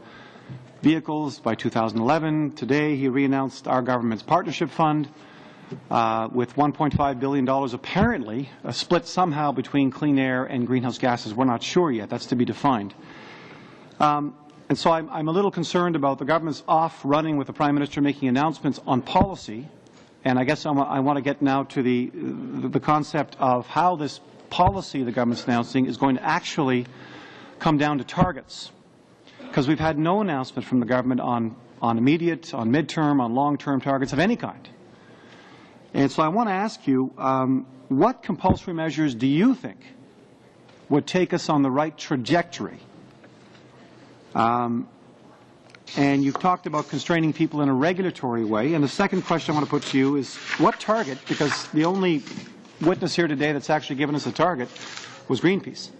vehicles by 2011. Today, he re-announced our government's partnership fund with $1.5 billion apparently split somehow between clean air and greenhouse gases. We're not sure yet. That's to be defined. And so I'm a little concerned about the government's off running with the Prime Minister making announcements on policy. And I guess I want to get now to the concept of how this policy the government's announcing is going to actually come down to targets. Because we've had no announcement from the government on immediate, on midterm, on long-term targets of any kind. And so I want to ask you, what compulsory measures do you think would take us on the right trajectory? And you've talked about constraining people in a regulatory way. And the second question I want to put to you is what target, because the only witness here today that's actually given us a target was Greenpeace.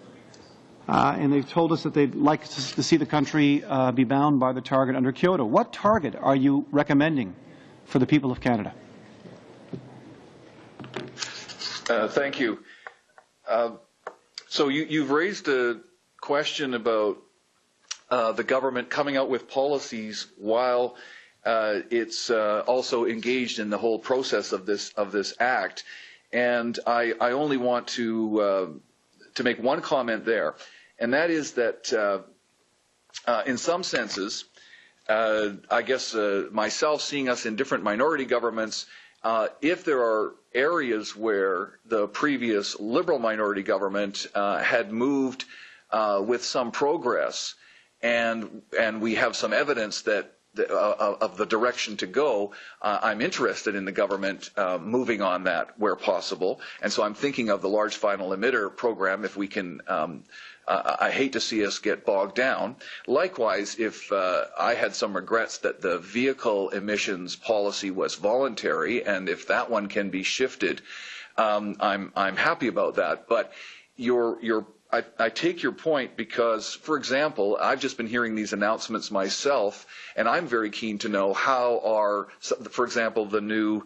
and they've told us that they'd like to see the country be bound by the target under Kyoto. What target are you recommending for the people of Canada? Thank you. So you've raised a question about the government coming out with policies while it's also engaged in the whole process of this act, and I only want to make one comment there, and that is that in some senses, I guess myself seeing us in different minority governments, if there are areas where the previous Liberal minority government had moved with some progress, and we have some evidence that of the direction to go, I'm interested in the government moving on that where possible. And so I'm thinking of the large final emitter program, if we can. I hate to see us get bogged down. Likewise, if I had some regrets that the vehicle emissions policy was voluntary, and if that one can be shifted, I'm happy about that. But I take your point because, for example, I've just been hearing these announcements myself, and I'm very keen to know how are, for example, the new,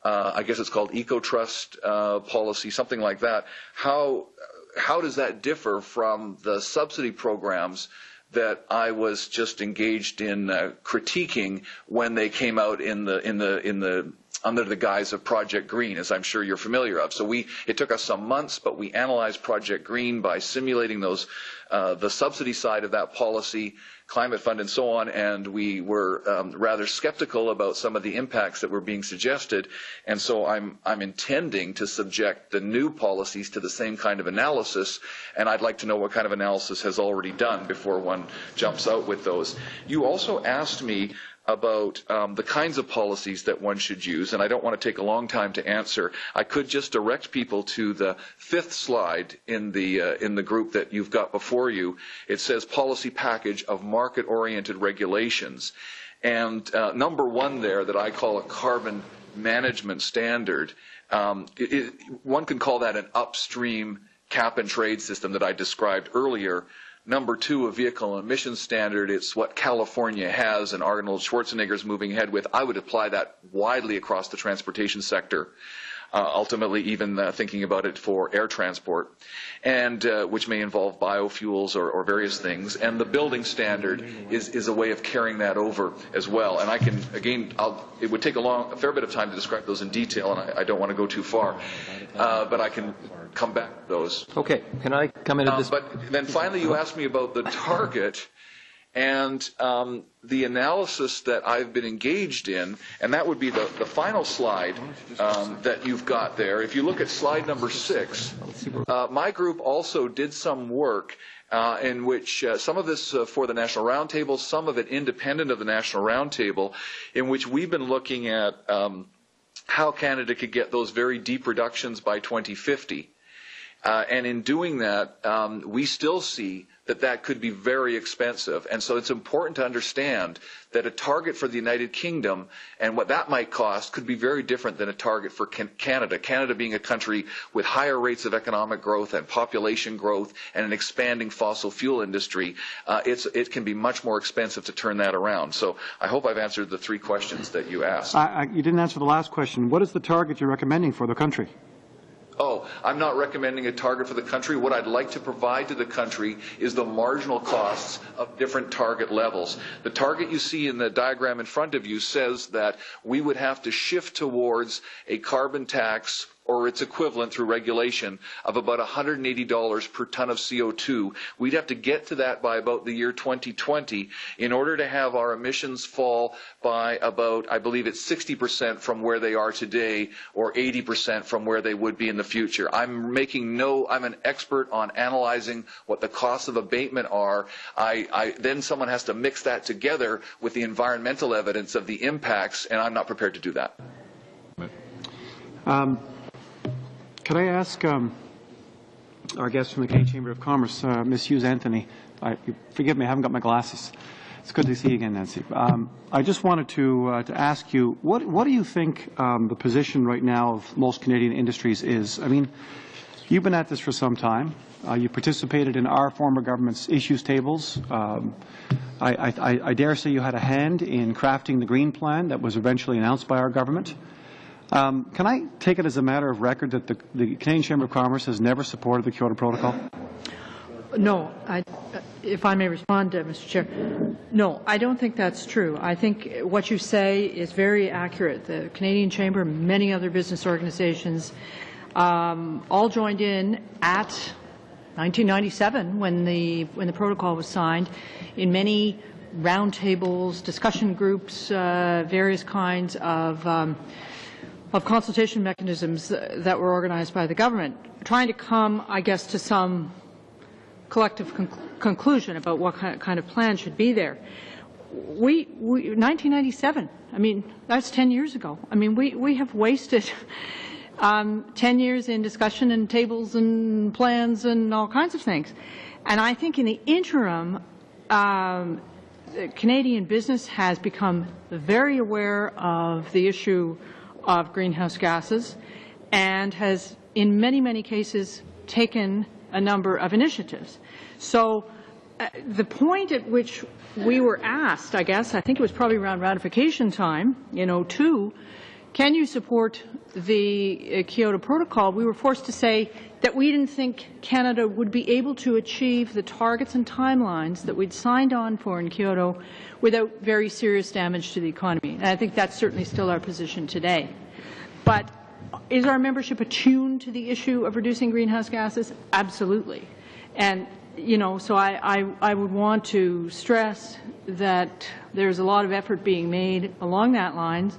I guess it's called eco-trust policy, something like that. How does that differ from the subsidy programs that I was just engaged in critiquing when they came out in the under the guise of Project Green, as I'm sure you're familiar of. So it took us some months, but we analyzed Project Green by simulating those, the subsidy side of that policy, climate fund and so on, and we were rather skeptical about some of the impacts that were being suggested, and so I'm intending to subject the new policies to the same kind of analysis, and I'd like to know what kind of analysis has already done before one jumps out with those. You also asked me about the kinds of policies that one should use, and I don't want to take a long time to answer. I could just direct people to the 5th slide in the group that you've got before you. It says policy package of market-oriented regulations, and number 1 there that I call a carbon management standard. One can call that an upstream cap-and-trade system that I described earlier. Number 2, a vehicle emissions standard. It's what California has and Arnold Schwarzenegger's moving ahead with. I would apply that widely across the transportation sector, ultimately even thinking about it for air transport, and which may involve biofuels or various things. And the building standard is a way of carrying that over as well. And I can, again, it would take a fair bit of time to describe those in detail, and I don't want to go too far, but I can come back to those. Okay, can I come into this? But then finally you asked me about the target and the analysis that I've been engaged in, and that would be the final slide that you've got there. If you look at slide number 6, my group also did some work in which some of this for the National Roundtable, some of it independent of the National Roundtable, in which we've been looking at how Canada could get those very deep reductions by 2050. And in doing that, we still see that could be very expensive. And so it's important to understand that a target for the United Kingdom and what that might cost could be very different than a target for Canada. Canada being a country with higher rates of economic growth and population growth and an expanding fossil fuel industry, it can be much more expensive to turn that around. So I hope I've answered the 3 questions that you asked. You didn't answer the last question. What is the target you're recommending for the country? Oh, I'm not recommending a target for the country. What I'd like to provide to the country is the marginal costs of different target levels. The target you see in the diagram in front of you says that we would have to shift towards a carbon tax or its equivalent through regulation of about $180 per ton of CO2. We'd have to get to that by about the year 2020 in order to have our emissions fall by about, I believe it's 60% from where they are today or 80% from where they would be in the future. I'm an expert on analyzing what the costs of abatement are. Then someone has to mix that together with the environmental evidence of the impacts, and I'm not prepared to do that. Could I ask our guest from the Canadian Chamber of Commerce, Ms. Hughes Anthony, forgive me, I haven't got my glasses. It's good to see you again, Nancy. I just wanted to ask you, what do you think the position right now of most Canadian industries is? I mean, You've been at this for some time. You participated in our former government's issues tables. I dare say you had a hand in crafting the Green Plan that was eventually announced by our government. Can I take it as a matter of record that the Canadian Chamber of Commerce has never supported the Kyoto Protocol? No. If I may respond, Mr. Chair. No, I don't think that's true. I think what you say is very accurate. The Canadian Chamber, many other business organizations, all joined in at 1997 when the protocol was signed in many roundtables, discussion groups, various kinds of consultation mechanisms that were organized by the government, trying to come, I guess, to some collective conclusion about what kind of plan should be there. 1997, I mean, that's 10 years ago. I mean, we have wasted 10 years in discussion and tables and plans and all kinds of things. And I think in the interim, Canadian business has become very aware of the issue of greenhouse gases and has, in many, many cases, taken a number of initiatives. So the point at which we were asked, I guess, I think it was probably around ratification time in 2002, can you support the Kyoto Protocol? We were forced to say that we didn't think Canada would be able to achieve the targets and timelines that we'd signed on for in Kyoto without very serious damage to the economy. And I think that's certainly still our position today. But is our membership attuned to the issue of reducing greenhouse gases? Absolutely. And, so I would want to stress that there's a lot of effort being made along that lines.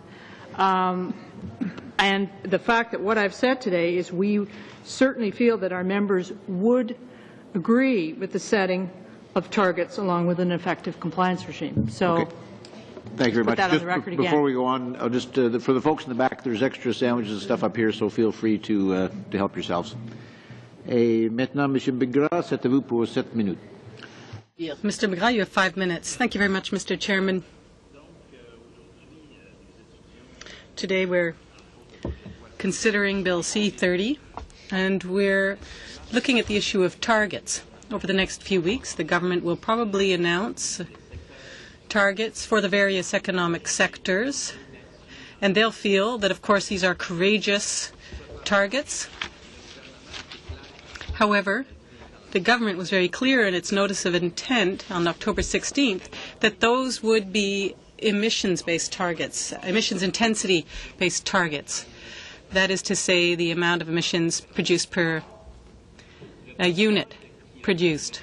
And the fact that what I've said today is we certainly feel that our members would agree with the setting of targets along with an effective compliance regime. So okay. Thank you very much. Put that on the record again. Before we go on, I'll just for the folks in the back, there's extra sandwiches and stuff up here, so feel free to help yourselves. Et maintenant, Monsieur Begras, c'est à vous pour 7 minutes. Yes. Mr. Begras, you have 5 minutes. Thank you very much, Mr. Chairman. Today we're considering Bill C30, and we're looking at the issue of targets. Over the next few weeks, the government will probably announce targets for the various economic sectors, and they'll feel that, of course, these are courageous targets. However, the government was very clear in its notice of intent on October 16th that those would be emissions-based targets, emissions intensity-based targets. That is to say, the amount of emissions produced per unit produced.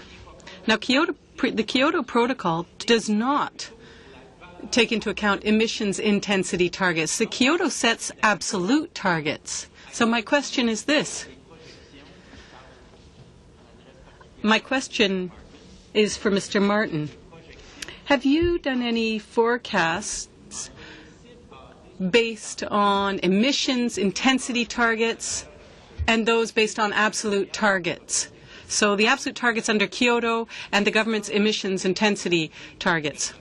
Now, the Kyoto Protocol does not take into account emissions intensity targets. The Kyoto sets absolute targets. So my question is this. My question is for Mr. Martin. Have you done any forecasts based on emissions intensity targets and those based on absolute targets? So the absolute targets under Kyoto and the government's emissions intensity targets.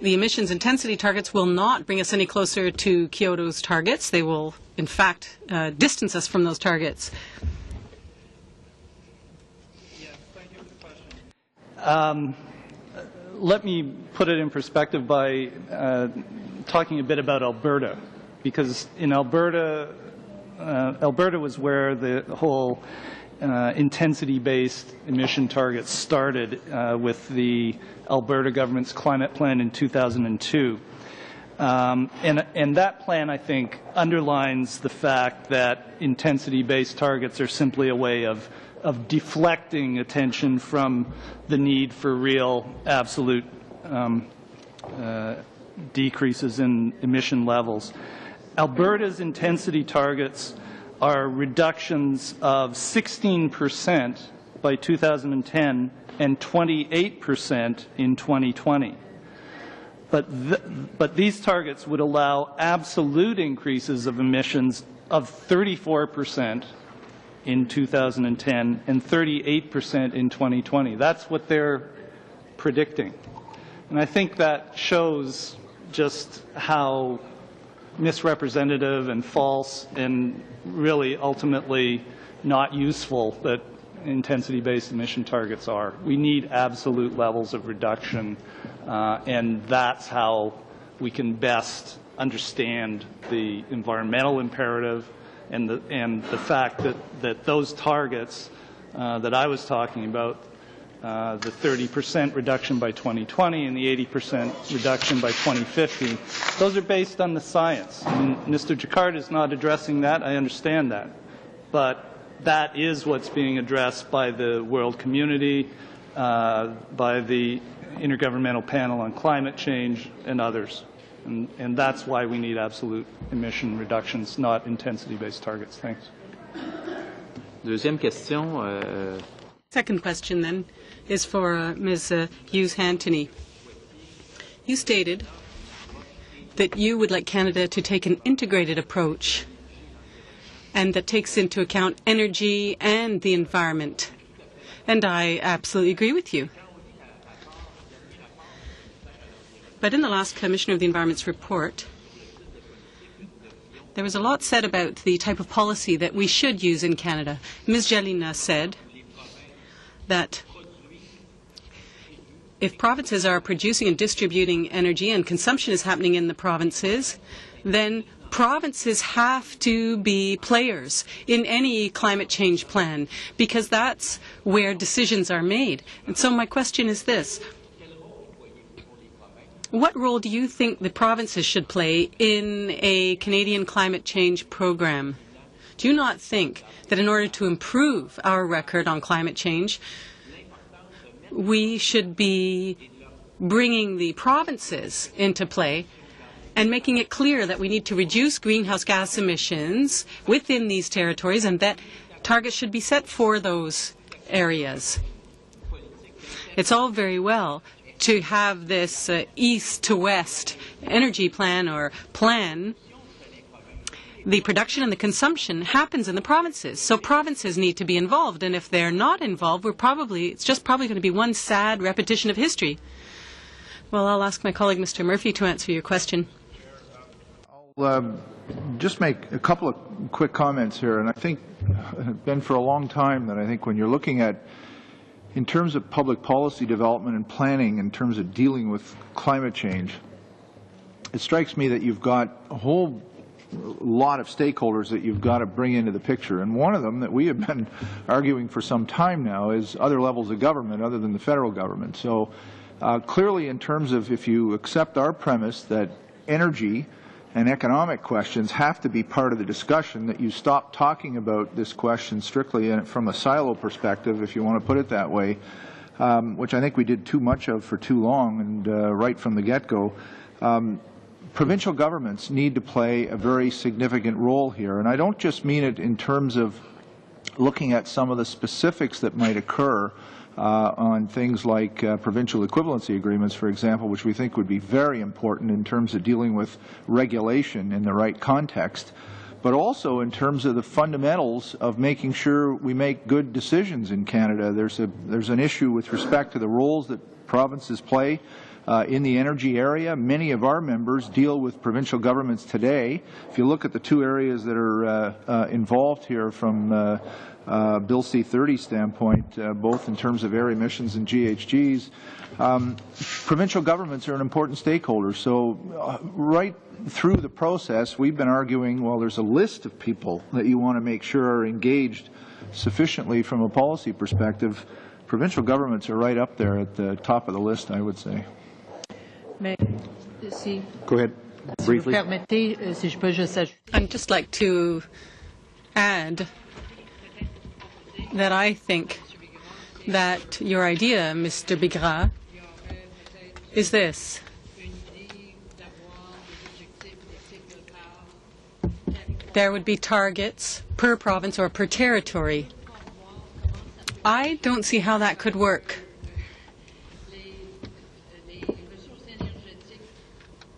The emissions intensity targets will not bring us any closer to Kyoto's targets. They will, in fact, distance us from those targets. Let me put it in perspective by talking a bit about Alberta, because in Alberta, Alberta was where the whole intensity-based emission targets started with the Alberta government's climate plan in 2002. And that plan, I think, underlines the fact that intensity-based targets are simply a way of deflecting attention from the need for real absolute decreases in emission levels. Alberta's intensity targets are reductions of 16% by 2010 and 28% in 2020. But these targets would allow absolute increases of emissions of 34% in 2010 and 38% in 2020. That's what they're predicting. And I think that shows just how misrepresentative and false and really ultimately not useful that intensity-based emission targets are. We need absolute levels of reduction, and that's how we can best understand the environmental imperative and the fact that those targets that I was talking about, the 30% reduction by 2020 and the 80% reduction by 2050, those are based on the science. And Mr. Jakarta is not addressing that. I understand that. But that is what's being addressed by the world community, by the Intergovernmental Panel on Climate Change, and others. And that's why we need absolute emission reductions, not intensity-based targets. Thanks. Deuxième question. Second question, then, is for Ms. Hughes-Hantony. You stated that you would like Canada to take an integrated approach and that takes into account energy and the environment. And I absolutely agree with you. But in the last Commissioner of the Environment's report, there was a lot said about the type of policy that we should use in Canada. Ms. Jalina said that if provinces are producing and distributing energy and consumption is happening in the provinces, then provinces have to be players in any climate change plan because that's where decisions are made. And so my question is this. What role do you think the provinces should play in a Canadian climate change program? Do you not think that in order to improve our record on climate change, we should be bringing the provinces into play and making it clear that we need to reduce greenhouse gas emissions within these territories and that targets should be set for those areas? It's all very well to have this east to west energy plan or plan. The production and the consumption happens in the provinces, so provinces need to be involved, and if they're not involved, it's just probably going to be one sad repetition of history. Well, I'll ask my colleague Mr. Murphy to answer your question. I'll just make a couple of quick comments here, and I think it's been for a long time that I think when you're looking at in terms of public policy development and planning, in terms of dealing with climate change, it strikes me that you've got a whole lot of stakeholders that you've got to bring into the picture. And one of them that we have been arguing for some time now is other levels of government other than the federal government. So clearly in terms of if you accept our premise that energy and economic questions have to be part of the discussion, that you stop talking about this question strictly from a silo perspective, if you want to put it that way, which I think we did too much of for too long and right from the get-go. Provincial governments need to play a very significant role here, and I don't just mean it in terms of looking at some of the specifics that might occur on things like provincial equivalency agreements, for example, which we think would be very important in terms of dealing with regulation in the right context, but also in terms of the fundamentals of making sure we make good decisions in Canada. There's an issue with respect to the roles that provinces play in the energy area. Many of our members deal with provincial governments today. If you look at the two areas that are involved here from Bill C30 standpoint, both in terms of air emissions and GHGs, provincial governments are an important stakeholder. So right through the process, we've been arguing, well, there's a list of people that you want to make sure are engaged sufficiently from a policy perspective. Provincial governments are right up there at the top of the list, I would say. Go ahead. Briefly. I'd just like to add that I think that your idea, Mr. Bigras, is this. There would be targets per province or per territory. I don't see how that could work.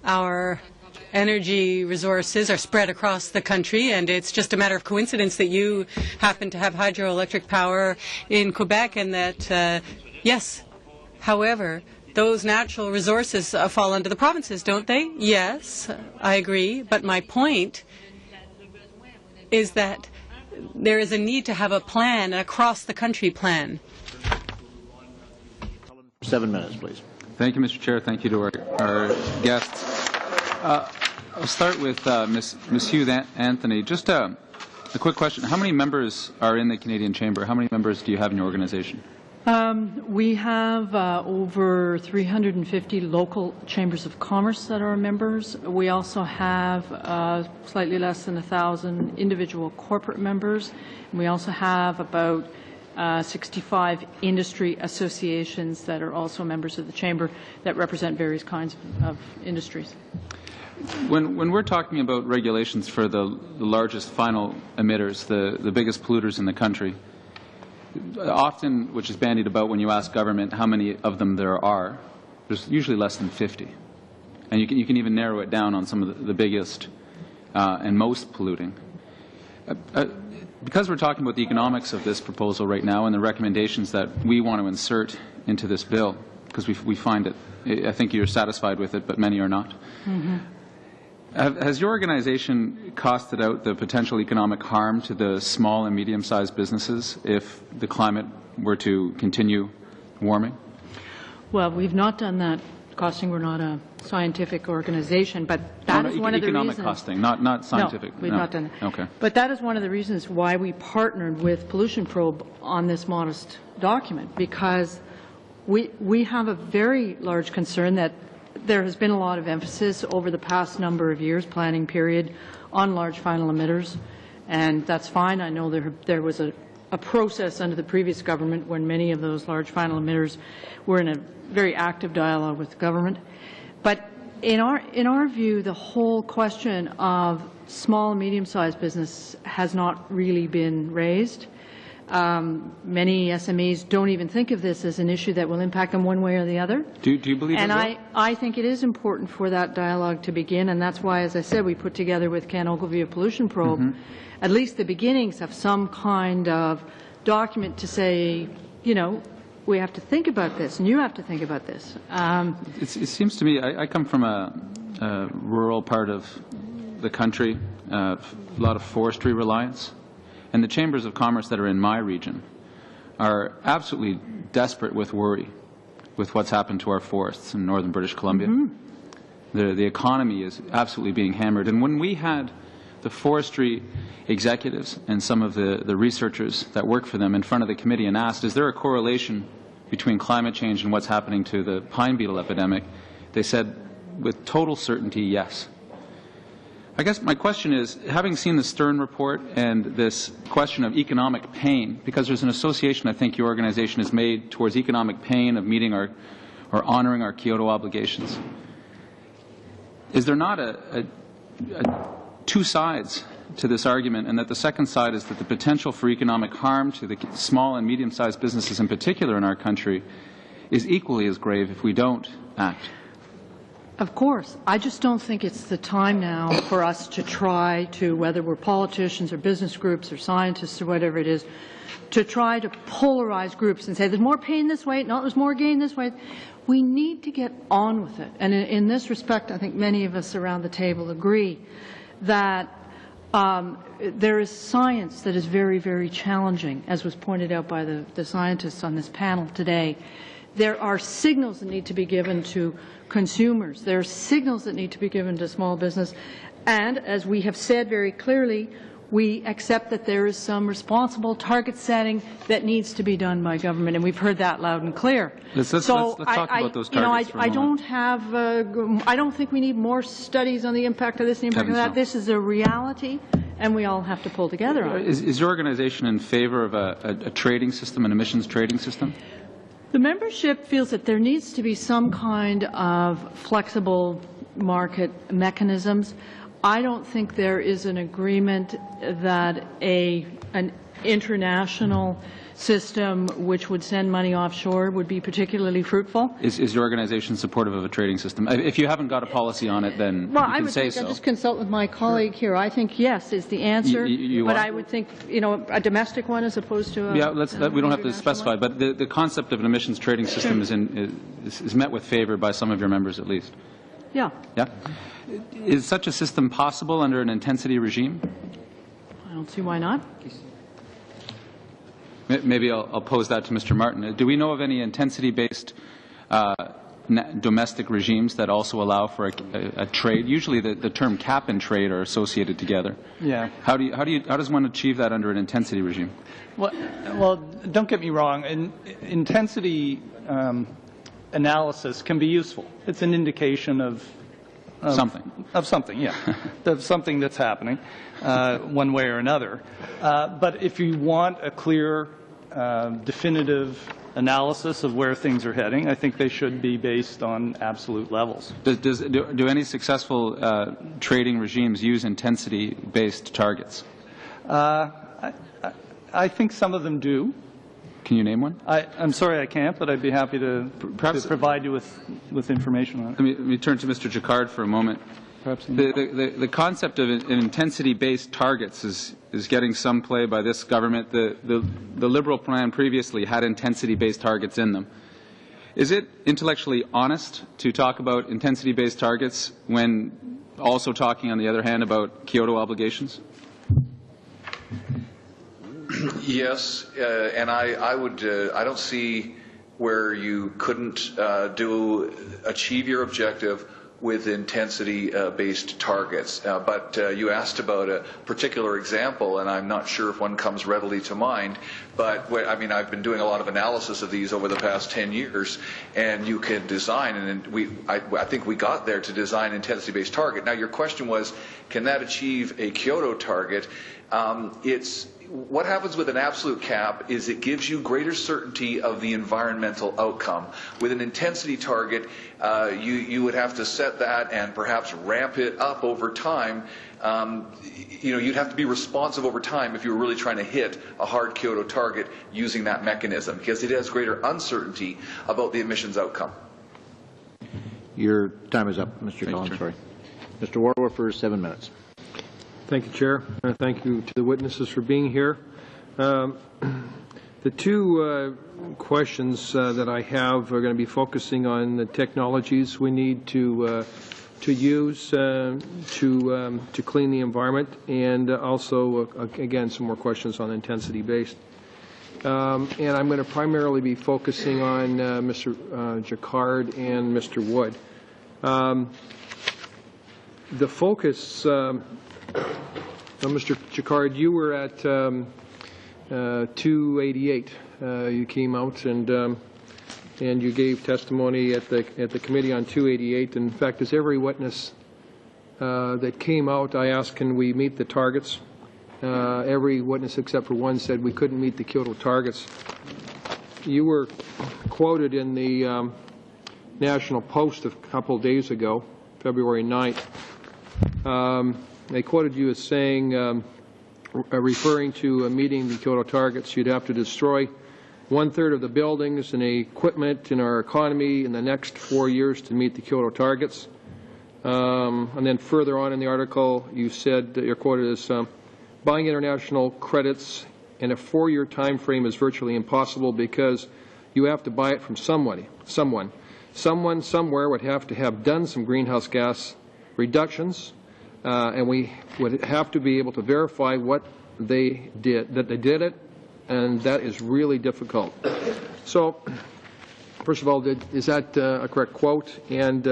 Our energy resources are spread across the country, and it's just a matter of coincidence that you happen to have hydroelectric power in Quebec and that, yes, however, those natural resources fall under the provinces, don't they? Yes, I agree. But my point is that there is a need to have a plan, an across-the-country plan. 7 minutes, please. Thank you, Mr. Chair. Thank you to our guests. I'll start with Ms. Hughes Anthony. Just a quick question. How many members are in the Canadian Chamber? How many members do you have in your organization? We have over 350 local chambers of commerce that are members. We also have slightly less than 1,000 individual corporate members. And we also have about 65 industry associations that are also members of the chamber that represent various kinds of industries. When we're talking about regulations for the largest final emitters, the biggest polluters in the country, often, which is bandied about when you ask government how many of them there are, there's usually less than 50. And you can even narrow it down on some of the biggest and most polluting. Because we're talking about the economics of this proposal right now and the recommendations that we want to insert into this bill, because we find it, I think you're satisfied with it, but many are not. Mm-hmm. Has your organization costed out the potential economic harm to the small and medium-sized businesses if the climate were to continue warming? Well, we've not done that costing. We're not a scientific organization, but that is one of the reasons. Economic costing, not scientific. No, we've not done that. Okay. But that is one of the reasons why we partnered with Pollution Probe on this modest document, because we have a very large concern that there has been a lot of emphasis over the past number of years, planning period, on large final emitters, and that's fine. I know there was a process under the previous government when many of those large final emitters were in a very active dialogue with the government. But in our view, the whole question of small and medium-sized business has not really been raised. Many SMEs don't even think of this as an issue that will impact them one way or the other. Do you believe and it will? I think it is important for that dialogue to begin, and that's why, as I said, we put together with Ken Ogilvie of Pollution Probe at least the beginnings of some kind of document to say, you know, we have to think about this, and you have to think about this. It seems to me, I come from a rural part of the country, a lot of forestry reliance. And the chambers of commerce that are in my region are absolutely desperate with worry with what's happened to our forests in northern British Columbia. The economy is absolutely being hammered. And when we had the forestry executives and some of the researchers that work for them in front of the committee and asked, is there a correlation between climate change and what's happening to the pine beetle epidemic, they said with total certainty, yes. I guess my question is, having seen the Stern report and this question of economic pain, because there's an association I think your organization has made towards economic pain of meeting or honoring our Kyoto obligations, is there not two sides to this argument, and that the second side is that the potential for economic harm to the small and medium-sized businesses in particular in our country is equally as grave if we don't act? Of course. I just don't think it's the time now for us to try to, whether we're politicians or business groups or scientists or whatever it is, to try to polarize groups and say there's more pain this way, no, there's more gain this way. We need to get on with it. And in this respect, I think many of us around the table agree that there is science that is very, very challenging, as was pointed out by the scientists on this panel today. There are signals that need to be given to consumers. There are signals that need to be given to small business. And as we have said very clearly, we accept that there is some responsible target setting that needs to be done by government, and we've heard that loud and clear. Let's talk about those targets for a moment. I don't think we need more studies on the impact of this and the impact of that. This is a reality, and we all have to pull together on it. Is your organization in favor of a trading system, an emissions trading system? The membership feels that there needs to be some kind of flexible market mechanisms. I don't think there is an agreement that an international system which would send money offshore would be particularly fruitful. Is your organization supportive of a trading system? If you haven't got a policy on it, then Well, you I can would say think so. I'll just consult with my colleague here. I think yes is the answer, You but are? I would think, you know, a domestic one as opposed to a Yeah, we don't have to international specify, one. but the concept of an emissions trading system is met with favor by some of your members at least. Yeah. Yeah? Is such a system possible under an intensity regime? I don't see why not. Maybe I'll pose that to Mr. Martin. Do we know of any intensity-based domestic regimes that also allow for a trade? Usually the term cap and trade are associated together. Yeah. How does one achieve that under an intensity regime? Well, don't get me wrong. Intensity analysis can be useful. It's an indication of something. Of something, yeah. Of something that's happening one way or another. But if you want a clear, definitive analysis of where things are heading, I think they should be based on absolute levels. Do any successful trading regimes use intensity-based targets? I think some of them do. Can you name one? I'm sorry I can't, but I'd be happy to provide you with information on it. Let me turn to Mr. Jacquard for a moment. Perhaps the concept of intensity-based targets is getting some play by this government. The Liberal plan previously had intensity-based targets in them. Is it intellectually honest to talk about intensity-based targets when also talking, on the other hand, about Kyoto obligations? Yes, and I don't see where you couldn't achieve your objective with intensity-based targets. But you asked about a particular example, and I'm not sure if one comes readily to mind. But I mean, I've been doing a lot of analysis of these over the past 10 years, and you can design, and I think we got there to design intensity-based target. Now, your question was, can that achieve a Kyoto target? What happens with an absolute cap is it gives you greater certainty of the environmental outcome. With an intensity target, you would have to set that and perhaps ramp it up over time. You'd have to be responsive over time if you were really trying to hit a hard Kyoto target using that mechanism, because it has greater uncertainty about the emissions outcome. Your time is up, Mr. Collins. Sorry. Mr. Warwer for 7 minutes. Thank you, Chair. Thank you to the witnesses for being here. The two questions that I have are going to be focusing on the technologies we need to use to clean the environment, and also, again, some more questions on intensity-based. And I'm going to primarily be focusing on Mr. Jacquard and Mr. Wood. The focus... Mr. Jacquard, you were at 288. You came out and you gave testimony at the committee on 288. In fact, as every witness that came out, I asked, can we meet the targets? Every witness except for one said we couldn't meet the Kyoto targets. You were quoted in the National Post a couple days ago, February 9th. They quoted you as saying, referring to meeting the Kyoto targets, you'd have to destroy 1/3 of the buildings and equipment in our economy in the next 4 years to meet the Kyoto targets. And then further on in the article, you said that you're quoted as buying international credits in a 4-year time frame is virtually impossible because you have to buy it from someone. Someone somewhere would have to have done some greenhouse gas reductions. And we would have to be able to verify what they did, that they did it, and that is really difficult. So, first of all, is that a correct quote? And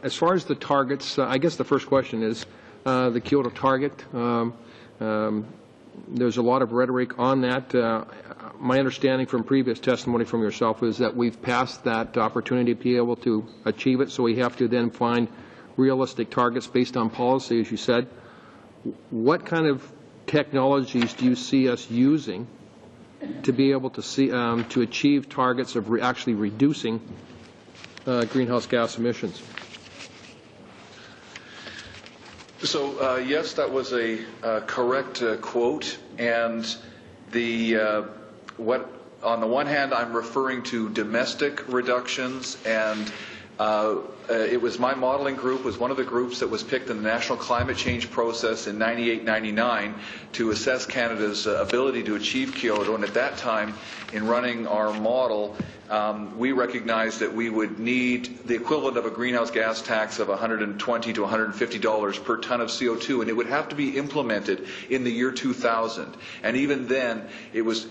as far as the targets, I guess the first question is the Kyoto target. There's a lot of rhetoric on that. My understanding from previous testimony from yourself is that we've passed that opportunity to be able to achieve it, so we have to then find realistic targets based on policy, as you said. What kind of technologies do you see us using to be able to to achieve targets of actually reducing greenhouse gas emissions? So, yes, that was a correct quote, and on the one hand, I'm referring to domestic reductions, and it was my modeling group was one of the groups that was picked in the national climate change process in 98-99 to assess Canada's ability to achieve Kyoto. And at that time, in running our model, we recognized that we would need the equivalent of a greenhouse gas tax of $120 to $150 per ton of CO2, and it would have to be implemented in the year 2000. And even then, it was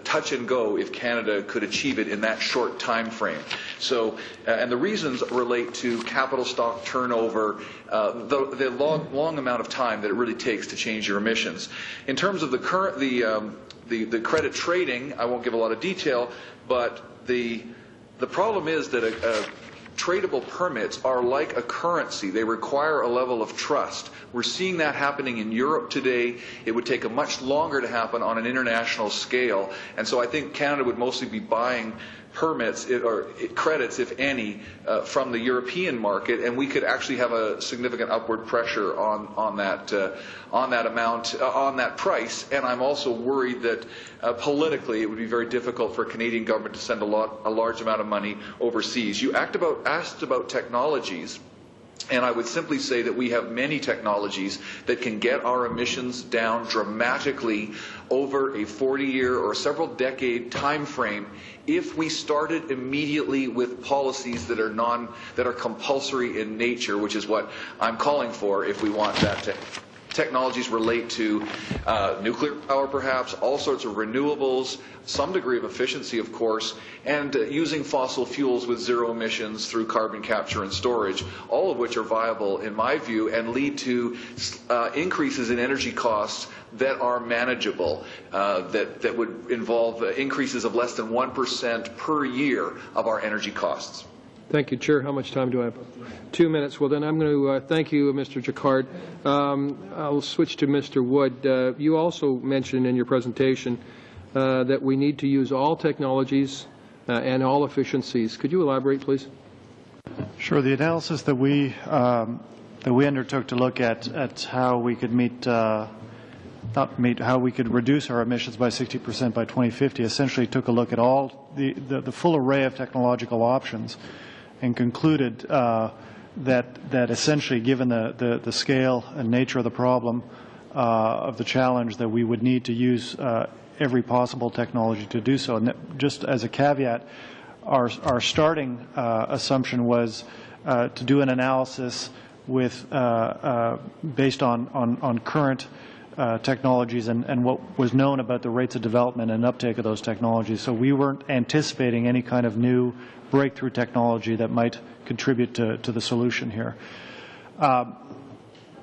touch and go if Canada could achieve it in that short time frame. So, and the reasons relate to capital stock turnover, the long amount of time that it really takes to change your emissions. In terms of the credit trading, I won't give a lot of detail, but the problem is that tradable permits are like a currency. They require a level of trust. We're seeing that happening in Europe today. It would take a much longer to happen on an international scale. And so I think Canada would mostly be buying permits or credits, if any, from the European market, and we could actually have a significant upward pressure on that amount, on that price. And I'm also worried that politically it would be very difficult for a Canadian government to send a large amount of money overseas. You asked about technologies. And I would simply say that we have many technologies that can get our emissions down dramatically over a 40-year or several decade time frame if we started immediately with policies that are compulsory in nature, which is what I'm calling for if we want that to. Technologies relate to nuclear power, perhaps, all sorts of renewables, some degree of efficiency, of course, and using fossil fuels with zero emissions through carbon capture and storage, all of which are viable, in my view, and lead to increases in energy costs that are manageable, that would involve increases of less than 1% per year of our energy costs. Thank you, Chair. How much time do I have? 2 minutes. Well, then I'm going to thank you, Mr. Jacquard. I'll switch to Mr. Wood. You also mentioned in your presentation that we need to use all technologies and all efficiencies. Could you elaborate, please? Sure. The analysis that we undertook to look at how we could how we could reduce our emissions by 60% by 2050 essentially took a look at all the full array of technological options, and concluded that essentially, given the scale and nature of the problem, of the challenge, that we would need to use every possible technology to do so. And that, just as a caveat, our starting assumption was to do an analysis with based on current technologies and what was known about the rates of development and uptake of those technologies. So we weren't anticipating any kind of new breakthrough technology that might contribute to the solution here.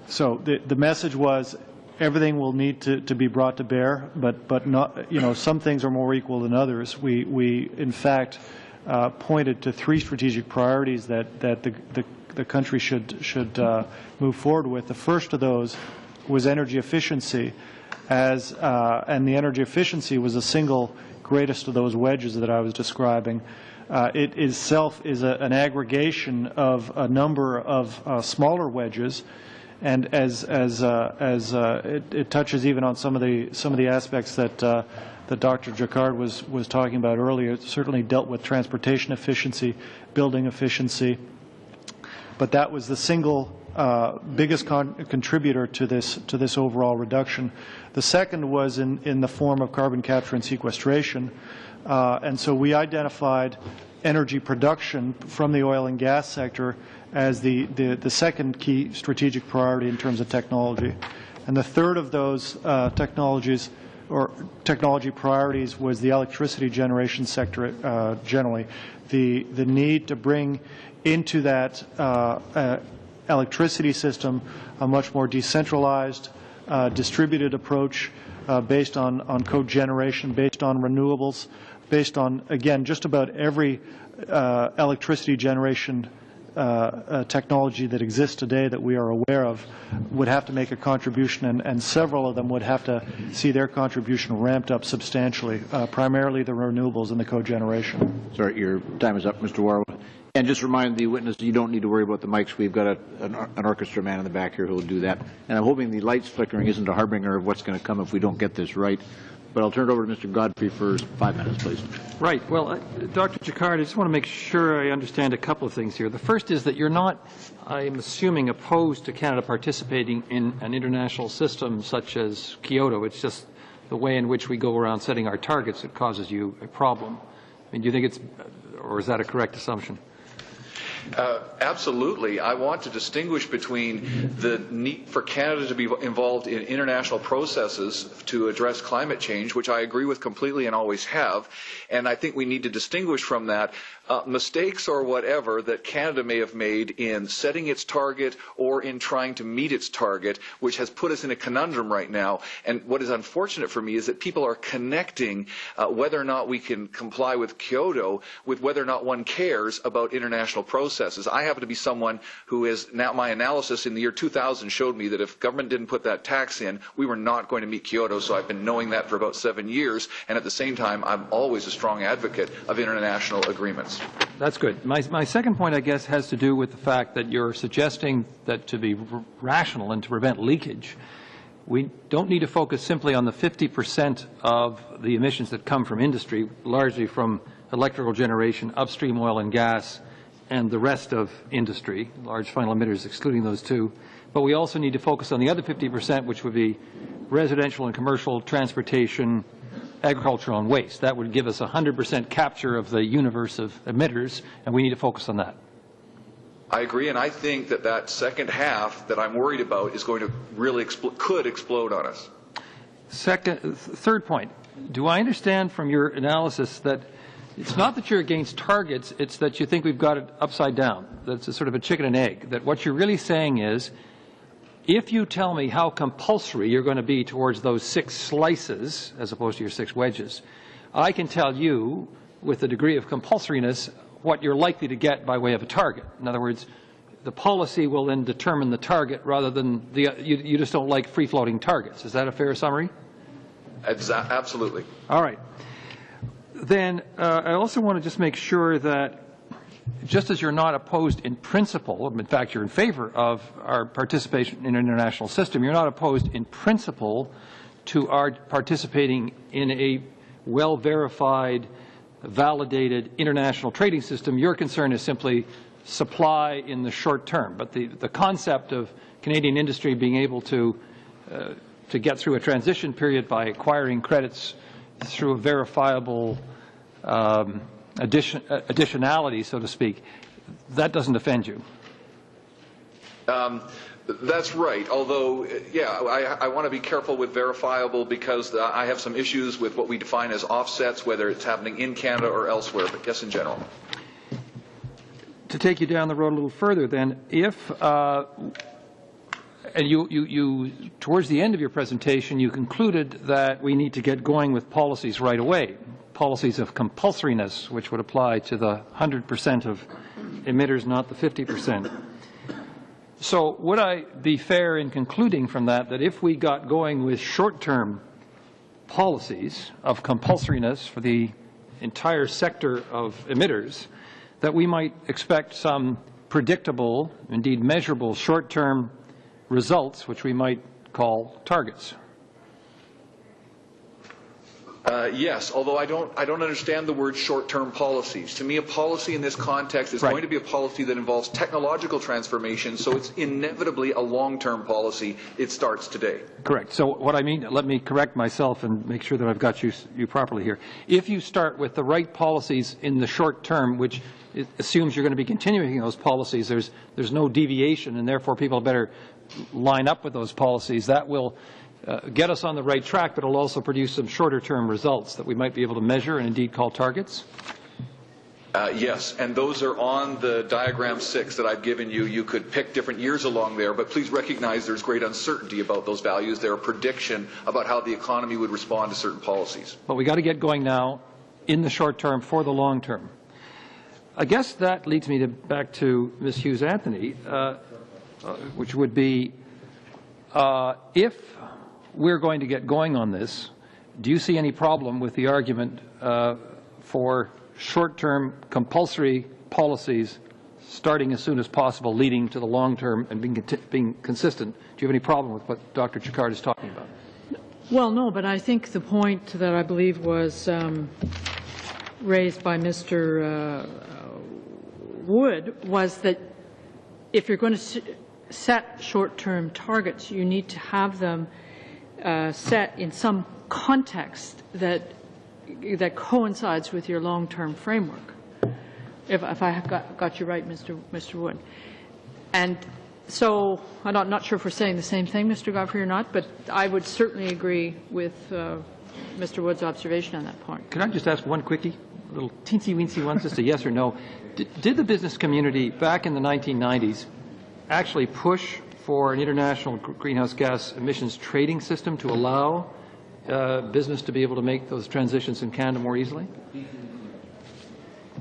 So the message was everything will need to be brought to bear, but not, some things are more equal than others. We in fact pointed to 3 strategic priorities that the country should move forward with. The first of those was energy efficiency, and the energy efficiency was the single greatest of those wedges that I was describing. It itself is an aggregation of a number of smaller wedges, and as it touches even on some of the aspects that Dr. Jacquard was talking about earlier. It certainly dealt with transportation efficiency, building efficiency, but that was the single biggest contributor to this overall reduction. The second was in the form of carbon capture and sequestration, and so we identified energy production from the oil and gas sector as the second key strategic priority in terms of technology. And the third of those technology priorities was the electricity generation sector generally. The need to bring into that electricity system a much more decentralized, distributed approach based on cogeneration, based on renewables, based on, again, just about every electricity generation technology that exists today that we are aware of would have to make a contribution, and several of them would have to see their contribution ramped up substantially, primarily the renewables and the cogeneration. Sorry, your time is up, Mr. Warwood. And just remind the witness, you don't need to worry about the mics. We've got an orchestra man in the back here who will do that. And I'm hoping the lights flickering isn't a harbinger of what's going to come if we don't get this right. But I'll turn it over to Mr. Godfrey for 5 minutes, please. Right. Well, Dr. Jacquard, I just want to make sure I understand a couple of things here. The first is that you're not, I'm assuming, opposed to Canada participating in an international system such as Kyoto. It's just the way in which we go around setting our targets that causes you a problem. I mean, do you think it's, or is that a correct assumption? Absolutely. I want to distinguish between the need for Canada to be involved in international processes to address climate change, which I agree with completely and always have, and I think we need to distinguish from that mistakes or whatever that Canada may have made in setting its target or in trying to meet its target, which has put us in a conundrum right now. And what is unfortunate for me is that people are connecting whether or not we can comply with Kyoto with whether or not one cares about international processes. I happen to be someone who is now, my analysis in the year 2000 showed me that if government didn't put that tax in, we were not going to meet Kyoto, so I've been knowing that for about 7 years, and at the same time, I'm always a strong advocate of international agreements. That's good. My second point, I guess, has to do with the fact that you're suggesting that to be rational and to prevent leakage, we don't need to focus simply on the 50% of the emissions that come from industry, largely from electrical generation, upstream oil and gas, and the rest of industry, large final emitters excluding those two. But we also need to focus on the other 50%, which would be residential and commercial, transportation, agricultural, and waste. That would give us 100% capture of the universe of emitters, and we need to focus on that. I agree, and I think that that second half that I'm worried about is going to really could explode on us. Third point, do I understand from your analysis that it's not that you're against targets, it's that you think we've got it upside down, that's a sort of a chicken and egg, that what you're really saying is, if you tell me how compulsory you're going to be towards those 6 slices, as opposed to your 6 wedges, I can tell you, with the degree of compulsoriness, what you're likely to get by way of a target. In other words, the policy will then determine the target rather than you just don't like free-floating targets. Is that a fair summary? Absolutely. All right. Then I also want to just make sure that just as you're not opposed in principle, in fact you're in favor of our participation in an international system, you're not opposed in principle to our participating in a well-verified, validated international trading system. Your concern is simply supply in the short term. But the concept of Canadian industry being able to get through a transition period by acquiring credits through a verifiable additionality, so to speak, that doesn't offend you. That's right. Although, yeah, I want to be careful with verifiable because I have some issues with what we define as offsets, whether it's happening in Canada or elsewhere, but yes, in general. To take you down the road a little further, then, if and you towards the end of your presentation, you concluded that we need to get going with policies right away, policies of compulsoriness, which would apply to the 100% of emitters, not the 50%. So would I be fair in concluding from that that if we got going with short-term policies of compulsoriness for the entire sector of emitters, that we might expect some predictable, indeed measurable, short-term results, which we might call targets? Yes, although I don't understand the word short-term policies. To me, a policy in this context is going to be a policy that involves technological transformation, so it's inevitably a long-term policy. It starts today. Correct. So what I mean, let me correct myself and make sure that I've got you properly here. If you start with the right policies in the short term, which it assumes you're going to be continuing those policies, there's no deviation, and therefore people better line up with those policies. That will get us on the right track, but it will also produce some shorter-term results that we might be able to measure and indeed call targets? Yes, and those are on the diagram 6 that I've given you. You could pick different years along there, but please recognize there's great uncertainty about those values. They're a prediction about how the economy would respond to certain policies. But we got to get going now in the short term for the long term. I guess that leads me back to Ms. Hughes-Anthony, which would be if we're going to get going on this, do you see any problem with the argument for short-term compulsory policies starting as soon as possible, leading to the long term and being consistent. Do you have any problem with what Dr. Chikard is talking about? Well, no, but I think the point that I believe was raised by Mr. Wood was that if you're going to set short-term targets, you need to have them set in some context that coincides with your long-term framework. If I have got you right, Mr. Wood. And so I'm not sure if we're saying the same thing, Mr. Godfrey, or not, but I would certainly agree with Mr. Wood's observation on that point. Could I just ask one quickie, a little teensy-weensy one, just a yes or no? Did the business community back in the 1990s actually push for an international greenhouse gas emissions trading system to allow business to be able to make those transitions in Canada more easily?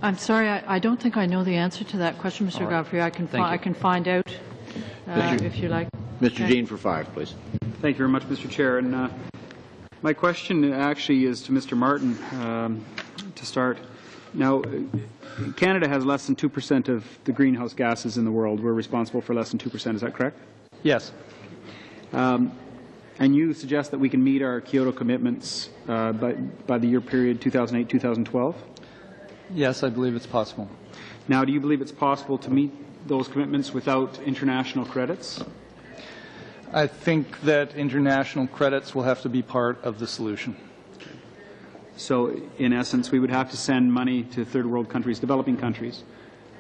I'm sorry, I don't think I know the answer to that question, Mr. Godfrey. I can find out if you like. Mr. Jean for 5, please. Thank you very much, Mr. Chair. And my question actually is to Mr. Martin to start. Now, Canada has less than 2% of the greenhouse gases in the world. We're responsible for less than 2%. Is that correct? Yes. And you suggest that we can meet our Kyoto commitments by the year period 2008-2012? Yes, I believe it's possible. Now, do you believe it's possible to meet those commitments without international credits? I think that international credits will have to be part of the solution. So, in essence, we would have to send money to third world countries, developing countries,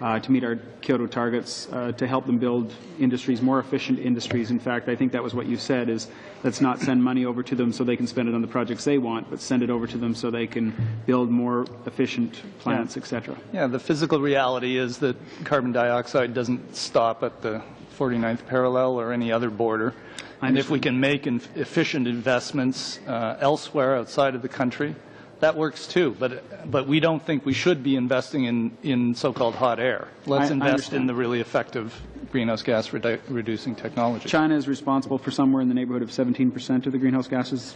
to meet our Kyoto targets, to help them build industries, more efficient industries. In fact, I think that was what you said, is let's not send money over to them so they can spend it on the projects they want, but send it over to them so they can build more efficient plants, etc. Yeah, the physical reality is that carbon dioxide doesn't stop at the 49th parallel or any other border. And if we can make efficient investments elsewhere outside of the country, that works too, but we don't think we should be investing in so-called hot air. Let's invest in the really effective greenhouse gas reducing technology. China is responsible for somewhere in the neighborhood of 17% of the greenhouse gases.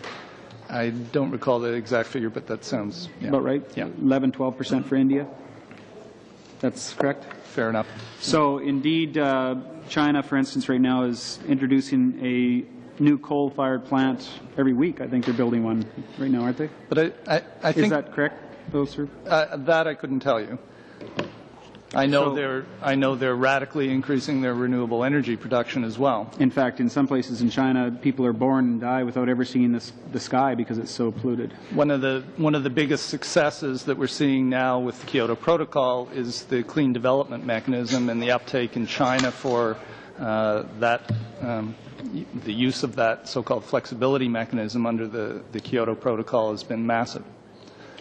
I don't recall the exact figure, but that sounds about right. Yeah, 11-12% for India. That's correct. Fair enough. So indeed, China, for instance, right now is introducing a new coal-fired plant every week. I think they're building one right now, aren't they? But I think, is that correct? Those three? That I couldn't tell you. I know they're radically increasing their renewable energy production as well. In fact, in some places in China, people are born and die without ever seeing the sky because it's so polluted. One of the biggest successes that we're seeing now with the Kyoto Protocol is the clean development mechanism and the uptake in China for the use of that so-called flexibility mechanism under the Kyoto Protocol has been massive.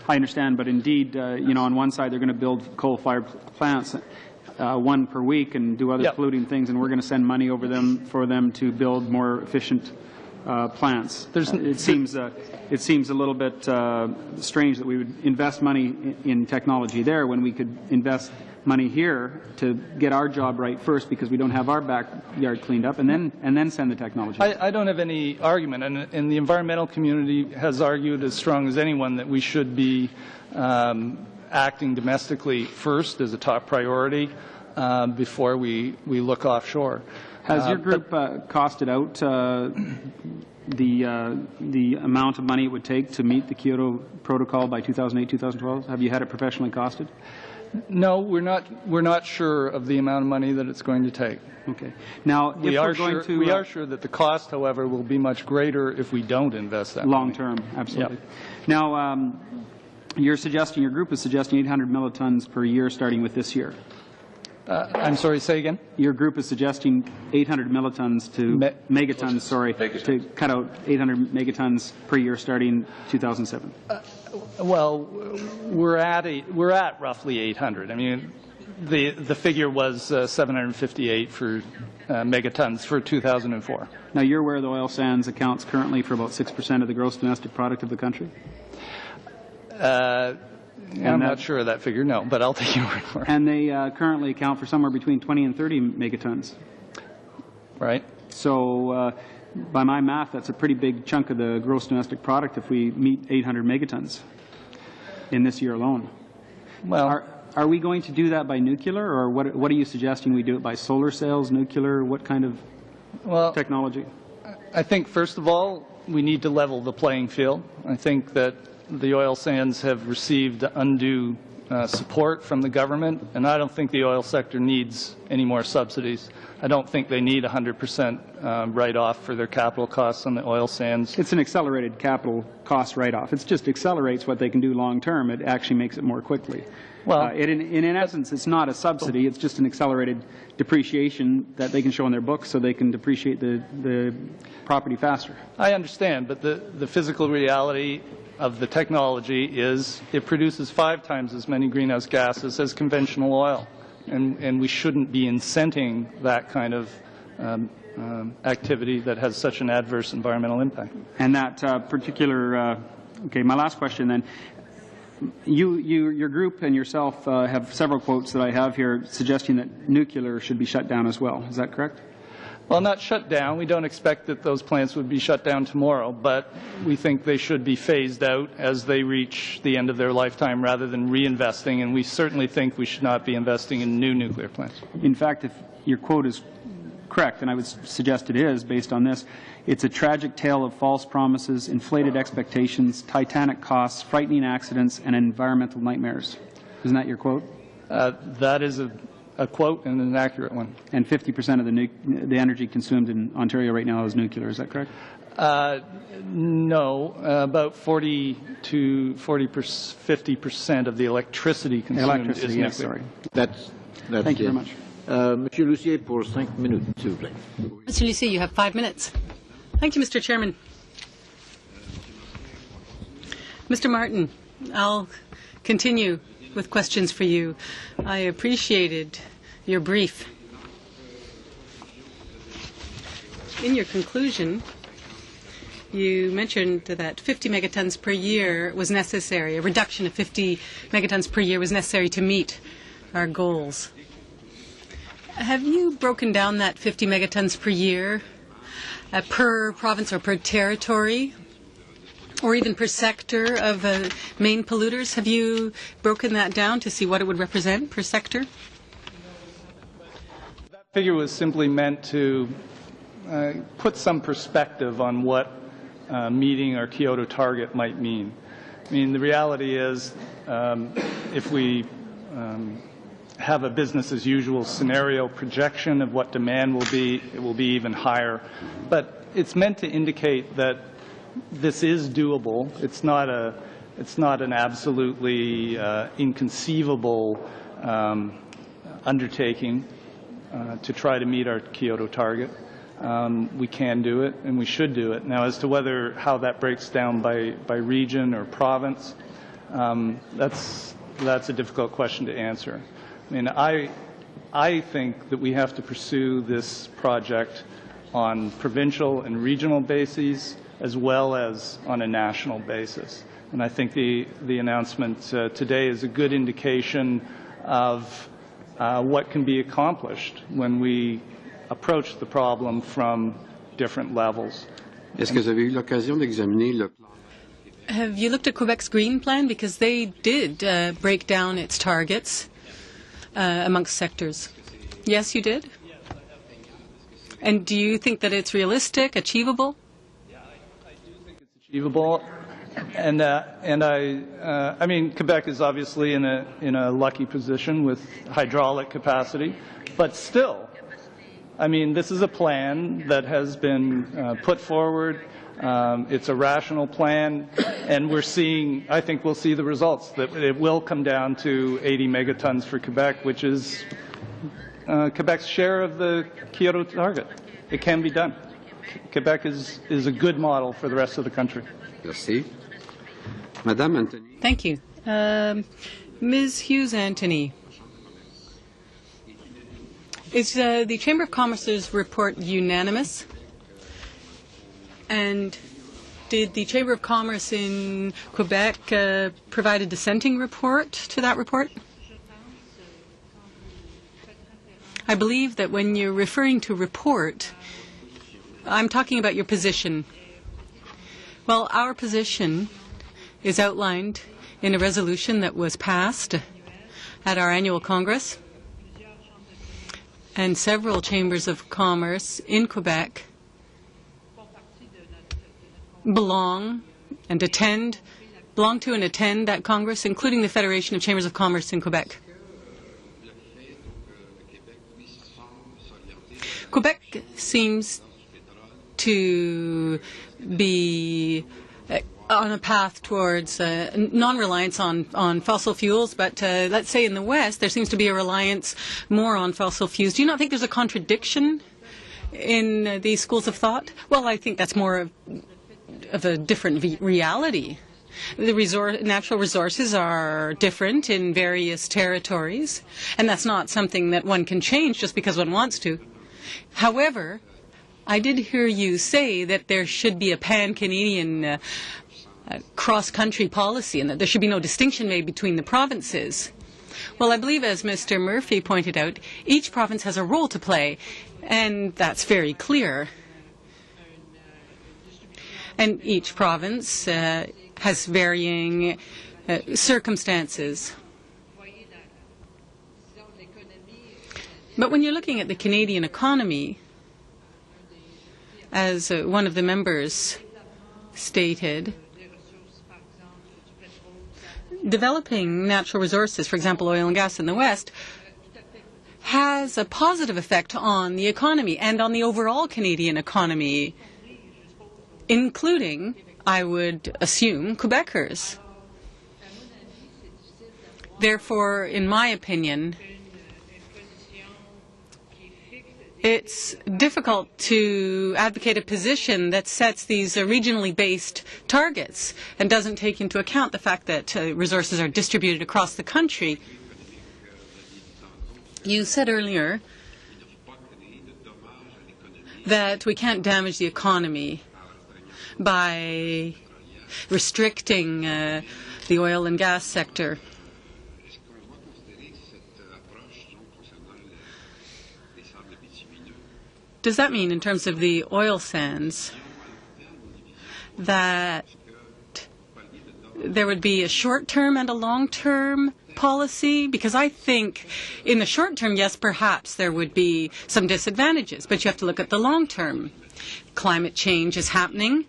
I understand, but indeed, on one side they're going to build coal-fired plants, one per week, and do other polluting things, and we're going to send money over them for them to build more efficient plants. It seems a little bit strange that we would invest money in technology there when we could invest money here to get our job right first, because we don't have our backyard cleaned up, and then send the technology. I don't have any argument, and the environmental community has argued as strong as anyone that we should be acting domestically first as a top priority before we look offshore. Has your group costed out the amount of money it would take to meet the Kyoto Protocol by 2008-2012? Have you had it professionally costed? No, we're not sure of the amount of money that it's going to take. Okay. Now, we are sure that the cost, however, will be much greater if we don't invest that long term. Absolutely. Yep. Now, your group is suggesting 800 millitons per year starting with this year. I'm sorry, say again? Your group is suggesting 800 millitons to megatons, to cut out 800 megatons per year starting 2007. Well, we're at roughly 800. I mean, the figure was 758 for megatons for 2004. Now, you're aware the oil sands accounts currently for about 6% of the gross domestic product of the country? I'm not sure of that figure, no, but I'll take your word for it. And they currently account for somewhere between 20 and 30 megatons. Right. So, by my math, that's a pretty big chunk of the gross domestic product if we meet 800 megatons in this year alone. Well, Are we going to do that by nuclear, or what are you suggesting we do it by solar cells, nuclear? What kind of technology? I think, first of all, we need to level the playing field. I think that the oil sands have received undue support from the government, and I don't think the oil sector needs any more subsidies. I don't think they need 100% write-off for their capital costs on the oil sands. It's an accelerated capital cost write-off. It just accelerates what they can do long-term. It actually makes it more quickly. Well, in essence, it's not a subsidy. It's just an accelerated depreciation that they can show in their books so they can depreciate the property faster. I understand, but the physical reality of the technology is it produces 5 times as many greenhouse gases as conventional oil. And we shouldn't be incenting that kind of activity that has such an adverse environmental impact. And that particular, okay, my last question then. Your group and yourself have several quotes that I have here suggesting that nuclear should be shut down as well. Is that correct? Well, not shut down. We don't expect that those plants would be shut down tomorrow, but we think they should be phased out as they reach the end of their lifetime rather than reinvesting, and we certainly think we should not be investing in new nuclear plants. In fact, if your quote is correct, and I would suggest it is based on this, it's a tragic tale of false promises, inflated expectations, titanic costs, frightening accidents, and environmental nightmares. Isn't that your quote? That is a quote and an accurate one. And 50% of the energy consumed in Ontario right now is nuclear. Is that correct? No, about 40 to 50% of the electricity consumed is nuclear. Yes, sorry. That's Thank you very much. Monsieur Lucier, pour 5 minutes, s'il vous plaît. Mr. Lucier, you have 5 minutes. Thank you, Mr. Chairman. Mr. Martin, I'll continue with questions for you. I appreciated your brief. In your conclusion, you mentioned that 50 megatons per year was necessary, a reduction of 50 megatons per year was necessary to meet our goals. Have you broken down that 50 megatons per year per province or per territory? Or even per sector of main polluters? Have you broken that down to see what it would represent per sector? That figure was simply meant to put some perspective on what meeting our Kyoto target might mean. I mean, the reality is if we have a business-as-usual scenario projection of what demand will be, it will be even higher. But it's meant to indicate that this is doable. It's not an absolutely inconceivable undertaking to try to meet our Kyoto target. We can do it, and we should do it. Now, as to how that breaks down by region or province, that's a difficult question to answer. I mean, I think that we have to pursue this project on provincial and regional bases, as well as on a national basis. And I think the announcement today is a good indication of what can be accomplished when we approach the problem from different levels. Est-ce que vous avez eu l'occasion d'examiner le plan? Have you looked at Quebec's Green Plan? Because they did break down its targets amongst sectors. Yes, you did? And do you think that it's realistic, achievable? Achievable, and I mean, Quebec is obviously in a lucky position with hydraulic capacity, but still, I mean, this is a plan that has been put forward. It's a rational plan, and I think we'll see the results. That it will come down to 80 megatons for Quebec, which is Quebec's share of the Kyoto target. It can be done. Quebec is a good model for the rest of the country. Merci. Madame Anthony. Thank you. Ms. Hughes-Anthony, is the Chamber of Commerce's report unanimous? And did the Chamber of Commerce in Quebec provide a dissenting report to that report? I believe that when you're referring to report, I'm talking about your position. Well, our position is outlined in a resolution that was passed at our annual Congress, and several chambers of commerce in Quebec belong to and attend that Congress, including the Federation of Chambers of Commerce in Quebec. Quebec seems to be on a path towards non-reliance on fossil fuels, but let's say in the West there seems to be a reliance more on fossil fuels. Do you not think there's a contradiction in these schools of thought? Well, I think that's more of a different reality. The natural resources are different in various territories, and that's not something that one can change just because one wants to. However, I did hear you say that there should be a pan-Canadian cross-country policy and that there should be no distinction made between the provinces. Well, I believe, as Mr. Murphy pointed out, each province has a role to play, and that's very clear. And each province has varying circumstances. But when you're looking at the Canadian economy, as one of the members stated, developing natural resources, for example, oil and gas in the West, has a positive effect on the economy and on the overall Canadian economy, including, I would assume, Quebecers. Therefore, in my opinion, it's difficult to advocate a position that sets these regionally based targets and doesn't take into account the fact that resources are distributed across the country. You said earlier that we can't damage the economy by restricting the oil and gas sector. Does that mean, in terms of the oil sands, that there would be a short-term and a long-term policy? Because I think in the short term, yes, perhaps there would be some disadvantages, but you have to look at the long term. Climate change is happening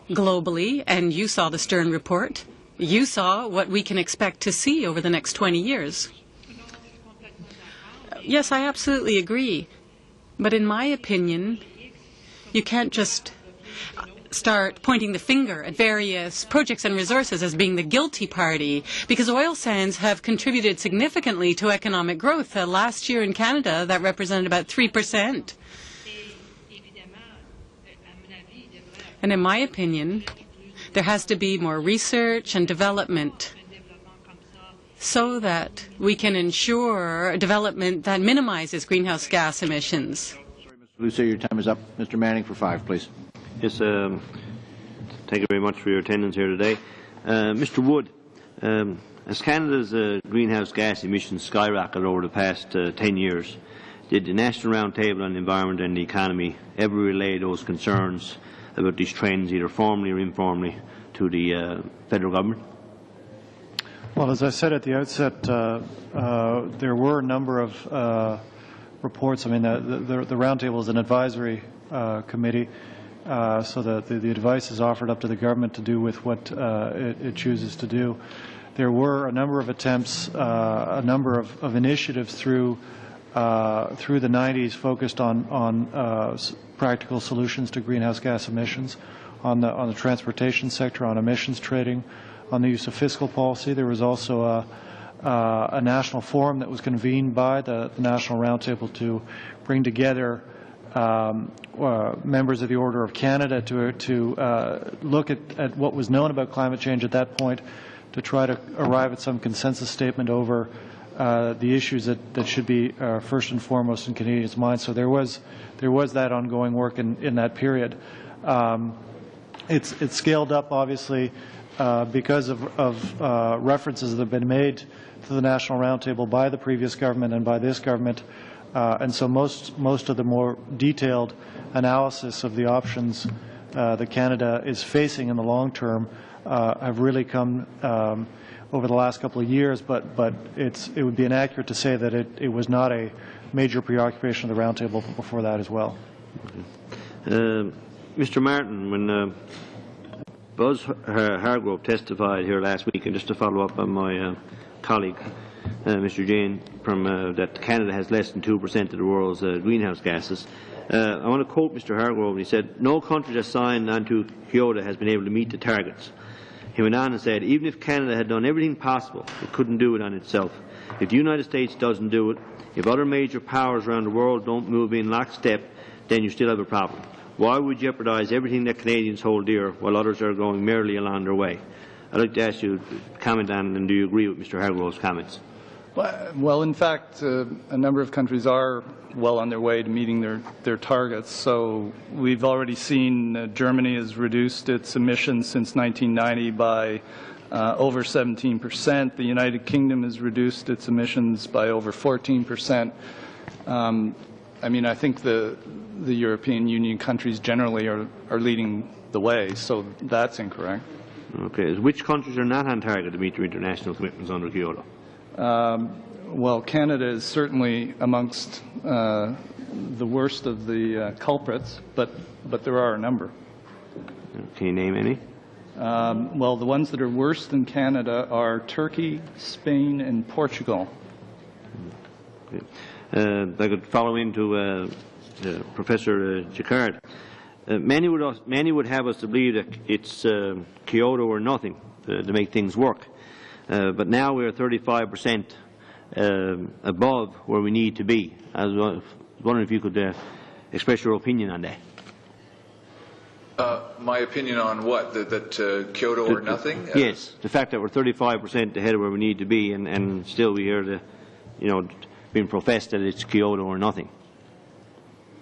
globally, and you saw the Stern report. You saw what we can expect to see over the next 20 years. Yes, I absolutely agree. But in my opinion, you can't just start pointing the finger at various projects and resources as being the guilty party, because oil sands have contributed significantly to economic growth. Last year in Canada, that represented about 3%. And in my opinion, there has to be more research and development so that we can ensure a development that minimizes greenhouse gas emissions. Sorry, Mr. Lucia, your time is up. Mr. Manning for 5, please. Yes, thank you very much for your attendance here today. Mr. Wood, as Canada's greenhouse gas emissions skyrocketed over the past 10 years, did the National Roundtable on the Environment and the Economy ever relay those concerns about these trends, either formally or informally, to the federal government? Well, as I said at the outset, there were a number of reports. I mean, the roundtable is an advisory committee, so that the advice is offered up to the government to do with what it chooses to do. There were a number of attempts, a number of initiatives through the 90s focused on practical solutions to greenhouse gas emissions, on the transportation sector, on emissions trading, on the use of fiscal policy. There was also a national forum that was convened by the National Roundtable to bring together members of the Order of Canada to look at what was known about climate change at that point, to try to arrive at some consensus statement over the issues that should be first and foremost in Canadians' minds. So there was that ongoing work in that period. It's scaled up, obviously, because of references that have been made to the National Roundtable by the previous government and by this government, and so most of the more detailed analysis of the options that Canada is facing in the long term have really come over the last couple of years, but it would be inaccurate to say that it was not a major preoccupation of the roundtable before that as well. Mr. Martin, when Buzz Hargrove testified here last week, and just to follow up on my colleague, Mr. Jane, from that Canada has less than 2% of the world's greenhouse gases. I want to quote Mr. Hargrove. He said, "No country that signed on to Kyoto has been able to meet the targets." He went on and said, "Even if Canada had done everything possible, it couldn't do it on itself. If the United States doesn't do it, if other major powers around the world don't move in lockstep, then you still have a problem. Why would you jeopardize everything that Canadians hold dear while others are going merrily along their way?" I'd like to ask you to comment on, and do you agree with Mr. Hargrove's comments? Well, in fact, a number of countries are well on their way to meeting their targets. So we've already seen Germany has reduced its emissions since 1990 by over 17%. The United Kingdom has reduced its emissions by over 14%. I mean, I think the European Union countries generally are leading the way, so that's incorrect. Okay. Which countries are not on target to meet their international commitments under Kyoto? Well, Canada is certainly amongst the worst of the culprits, but there are a number. Can you name any? Well, the ones that are worse than Canada are Turkey, Spain, and Portugal. Okay. I could follow into Professor Jacquard. Many would have us to believe that it's Kyoto or nothing to make things work. But now we are 35% above where we need to be. I was wondering if you could express your opinion on that. My opinion on what? That Kyoto or nothing? Yes, the fact that we're 35% ahead of where we need to be, and still we hear being professed that it's Kyoto or nothing.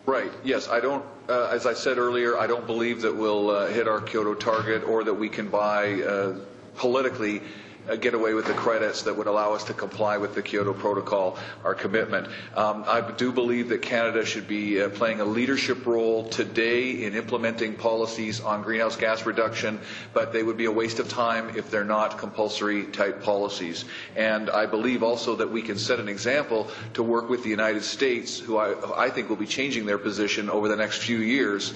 Right. Yes, I don't. As I said earlier, I don't believe that we'll hit our Kyoto target, or that we can buy politically get away with the credits that would allow us to comply with the Kyoto Protocol, our commitment. I do believe that Canada should be playing a leadership role today in implementing policies on greenhouse gas reduction, but they would be a waste of time if they're not compulsory type policies. And I believe also that we can set an example to work with the United States, who I think will be changing their position over the next few years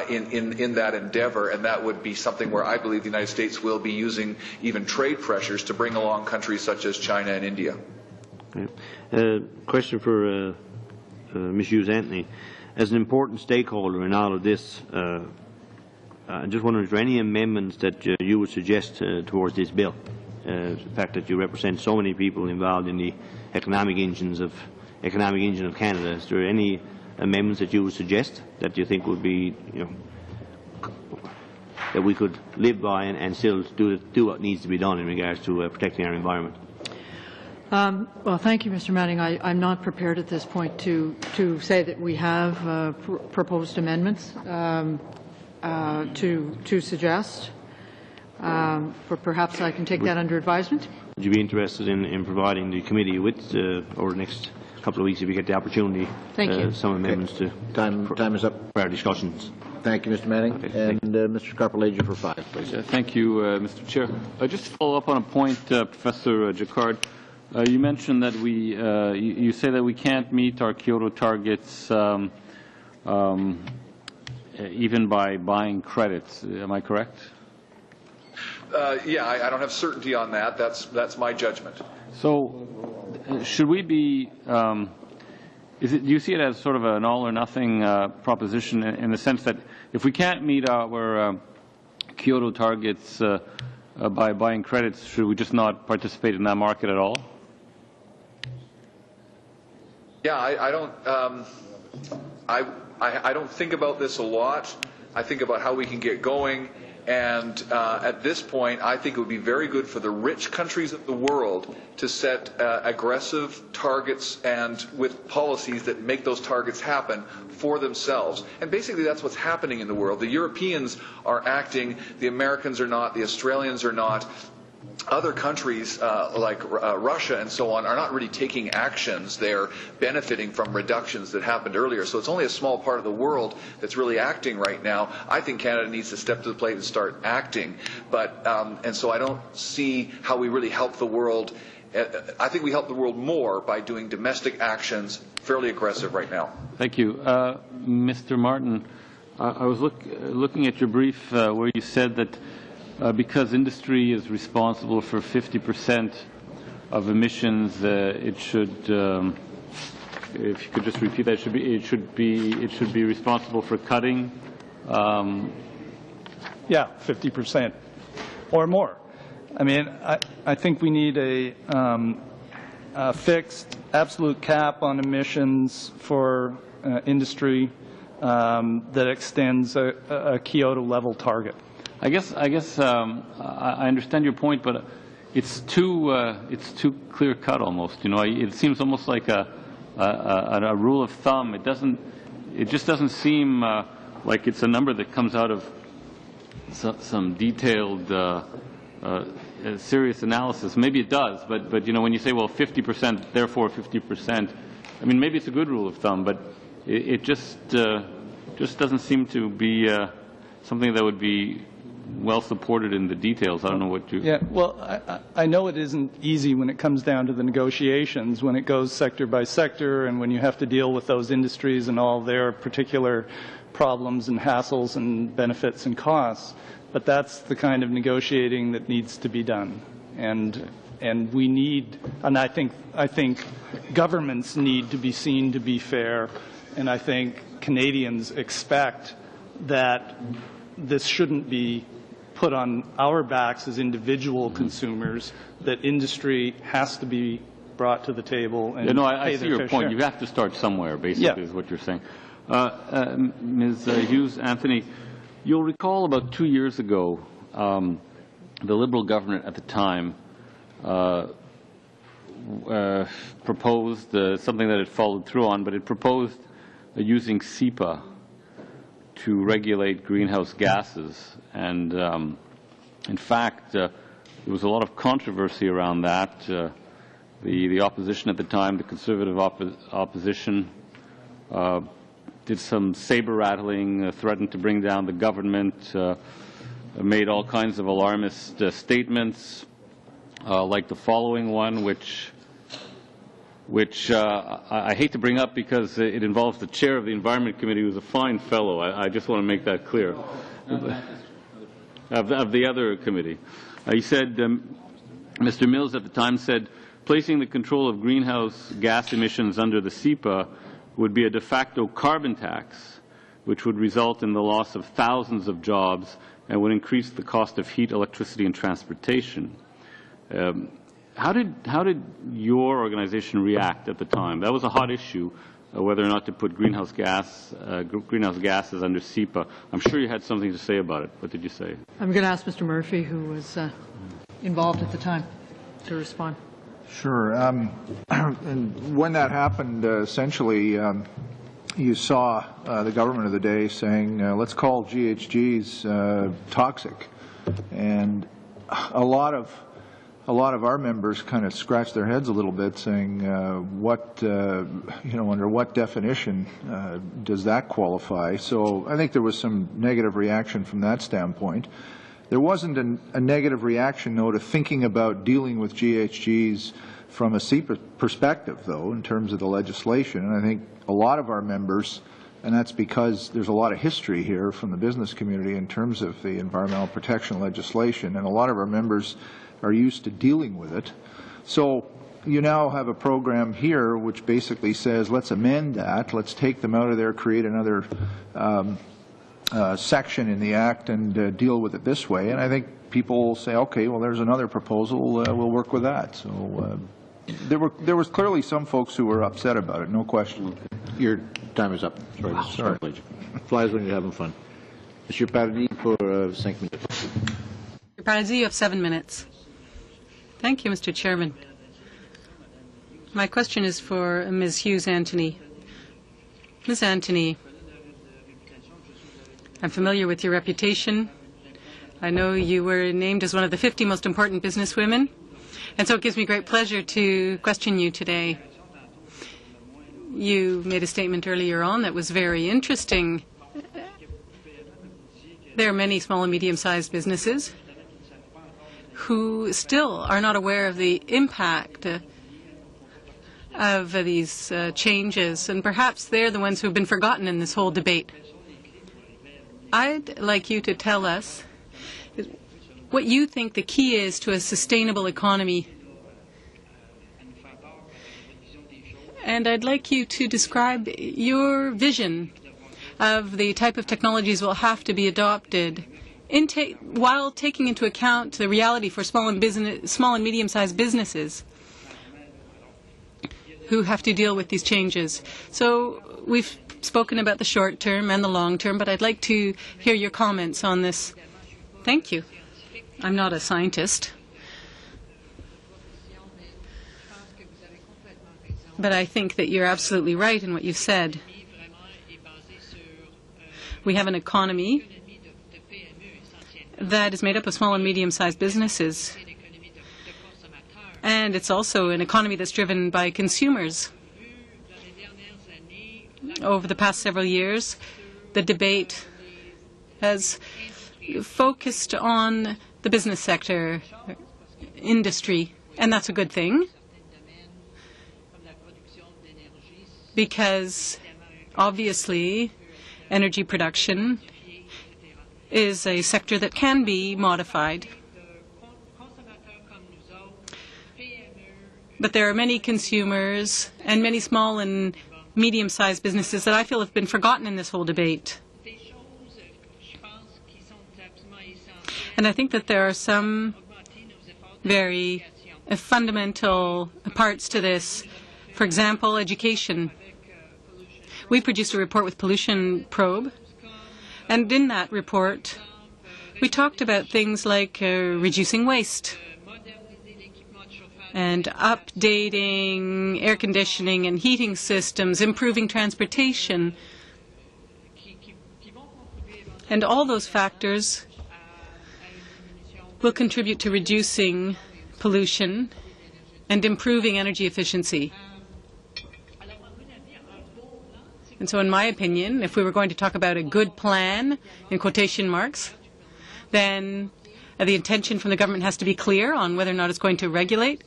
in that endeavor, and that would be something where I believe the United States will be using even trade pressures to bring along countries such as China and India. Okay. Question for Ms. Hughes Anthony. As an important stakeholder in all of this, I'm just wondering, is there any amendments that you would suggest towards this bill? The fact that you represent so many people involved in the economic engine of Canada, is there any amendments that you would suggest that you think would be, that we could live by and still do what needs to be done in regards to protecting our environment? Well, thank you, Mr. Manning. I'm not prepared at this point to say that we have proposed amendments to suggest. Perhaps I can take that under advisement. Would you be interested in providing the committee with, over the next couple of weeks, if you get the opportunity, some amendments to time is up for our discussions? Thank you, Mr. Manning. Okay, and Mr. Carpellegia for 5, please. Thank you, Mr. Chair. Just to follow up on a point, Professor Jacquard, you mentioned that you say that we can't meet our Kyoto targets even by buying credits. Am I correct? Yeah, I don't have certainty on that. That's my judgment. So, should we be? Do you see it as sort of an all or nothing proposition in the sense that if we can't meet our Kyoto targets by buying credits, should we just not participate in that market at all? Yeah, I don't think about this a lot. I think about how we can get going. And at this point, I think it would be very good for the rich countries of the world to set aggressive targets and with policies that make those targets happen for themselves. And basically that's what's happening in the world. The Europeans are acting, the Americans are not, the Australians are not. other countries like Russia and so on are not really taking actions. They're benefiting from reductions that happened earlier. So it's only a small part of the world that's really acting right now. I think Canada needs to step to the plate and start acting. But and so I don't see how we really help the world. I think we help the world more by doing domestic actions, fairly aggressive right now. Thank you. Mr. Martin, I was looking at your brief where you said that because industry is responsible for 50% of emissions, it should, if you could just repeat that, it should be responsible for cutting. Yeah, 50% or more. I mean, I think we need a fixed absolute cap on emissions for industry that extends a Kyoto level target. I guess I understand your point, but it's too clear cut almost. You know, it seems almost like a rule of thumb. It just doesn't seem like it's a number that comes out of some detailed serious analysis. Maybe it does, but you know, when you say, well, 50%, therefore 50%, I mean, maybe it's a good rule of thumb, but it just doesn't seem to be something that would be well supported in the details. I don't know what you... Yeah, well, I know it isn't easy when it comes down to the negotiations, when it goes sector by sector, and when you have to deal with those industries and all their particular problems and hassles and benefits and costs. But that's the kind of negotiating that needs to be done, and we need, and I think governments need to be seen to be fair, and I think Canadians expect that this shouldn't be put on our backs as individual consumers, that industry has to be brought to the table and I see your point. Share. You have to start somewhere, basically, is what you're saying. Ms. Hughes, Anthony, you'll recall about 2 years ago, the Liberal government at the time proposed something that it followed through on, but it proposed using CEPA to regulate greenhouse gases. And in fact, there was a lot of controversy around that. The opposition at the time, the Conservative opposition, did some saber rattling, threatened to bring down the government, made all kinds of alarmist statements, like the following one, which I hate to bring up because it involves the chair of the Environment Committee, who's a fine fellow. I just want to make that clear. Of the other committee. He said, Mr. Mills at the time said, placing the control of greenhouse gas emissions under the CEPA would be a de facto carbon tax, which would result in the loss of thousands of jobs and would increase the cost of heat, electricity, and transportation. How did your organization react at the time? That was a hot issue, whether or not to put greenhouse gases under CEPA. I'm sure you had something to say about it. What did you say? I'm going to ask Mr. Murphy, who was involved at the time, to respond. Sure. And when that happened, essentially, you saw the government of the day saying, let's call GHGs toxic. And a lot of our members kind of scratched their heads a little bit, saying, under what definition does that qualify? So I think there was some negative reaction from that standpoint. There wasn't a negative reaction, though, to thinking about dealing with GHGs from a CEPA perspective, though, in terms of the legislation. And I think a lot of our members, and that's because there's a lot of history here from the business community in terms of the environmental protection legislation, and a lot of our members are used to dealing with it. So you now have a program here which basically says, let's amend that, let's take them out of there, create another section in the Act and deal with it this way. And I think people will say, okay, well, there's another proposal, we'll work with that. So there was clearly some folks who were upset about it, no question. Your time is up. Sorry. Flies when you're having fun. Monsieur Paradis for 5 minutes. Mr. Paradis, you have 7 minutes. Thank you, Mr. Chairman. My question is for Ms. Hughes Anthony. Ms. Anthony, I'm familiar with your reputation. I know you were named as one of the 50 most important businesswomen, and so it gives me great pleasure to question you today. You made a statement earlier on that was very interesting. There are many small and medium-sized businesses who still are not aware of the impact of these changes, and perhaps they're the ones who have been forgotten in this whole debate. I'd like you to tell us what you think the key is to a sustainable economy. And I'd like you to describe your vision of the type of technologies will have to be adopted while taking into account the reality for small and medium-sized businesses who have to deal with these changes. So we've spoken about the short term and the long term, but I'd like to hear your comments on this. Thank you. I'm not a scientist, but I think that you're absolutely right in what you've said. We have an economy that is made up of small and medium-sized businesses, and it's also an economy that's driven by consumers. Over the past several years, the debate has focused on the business sector, industry, and that's a good thing, because obviously energy production is a sector that can be modified. But there are many consumers and many small and medium-sized businesses that I feel have been forgotten in this whole debate. And I think that there are some very fundamental parts to this. For example, education. We produced a report with Pollution Probe, and in that report we talked about things like reducing waste and updating air conditioning and heating systems, improving transportation. And all those factors will contribute to reducing pollution and improving energy efficiency. And so in my opinion, if we were going to talk about a good plan, in quotation marks, then the intention from the government has to be clear on whether or not it's going to regulate.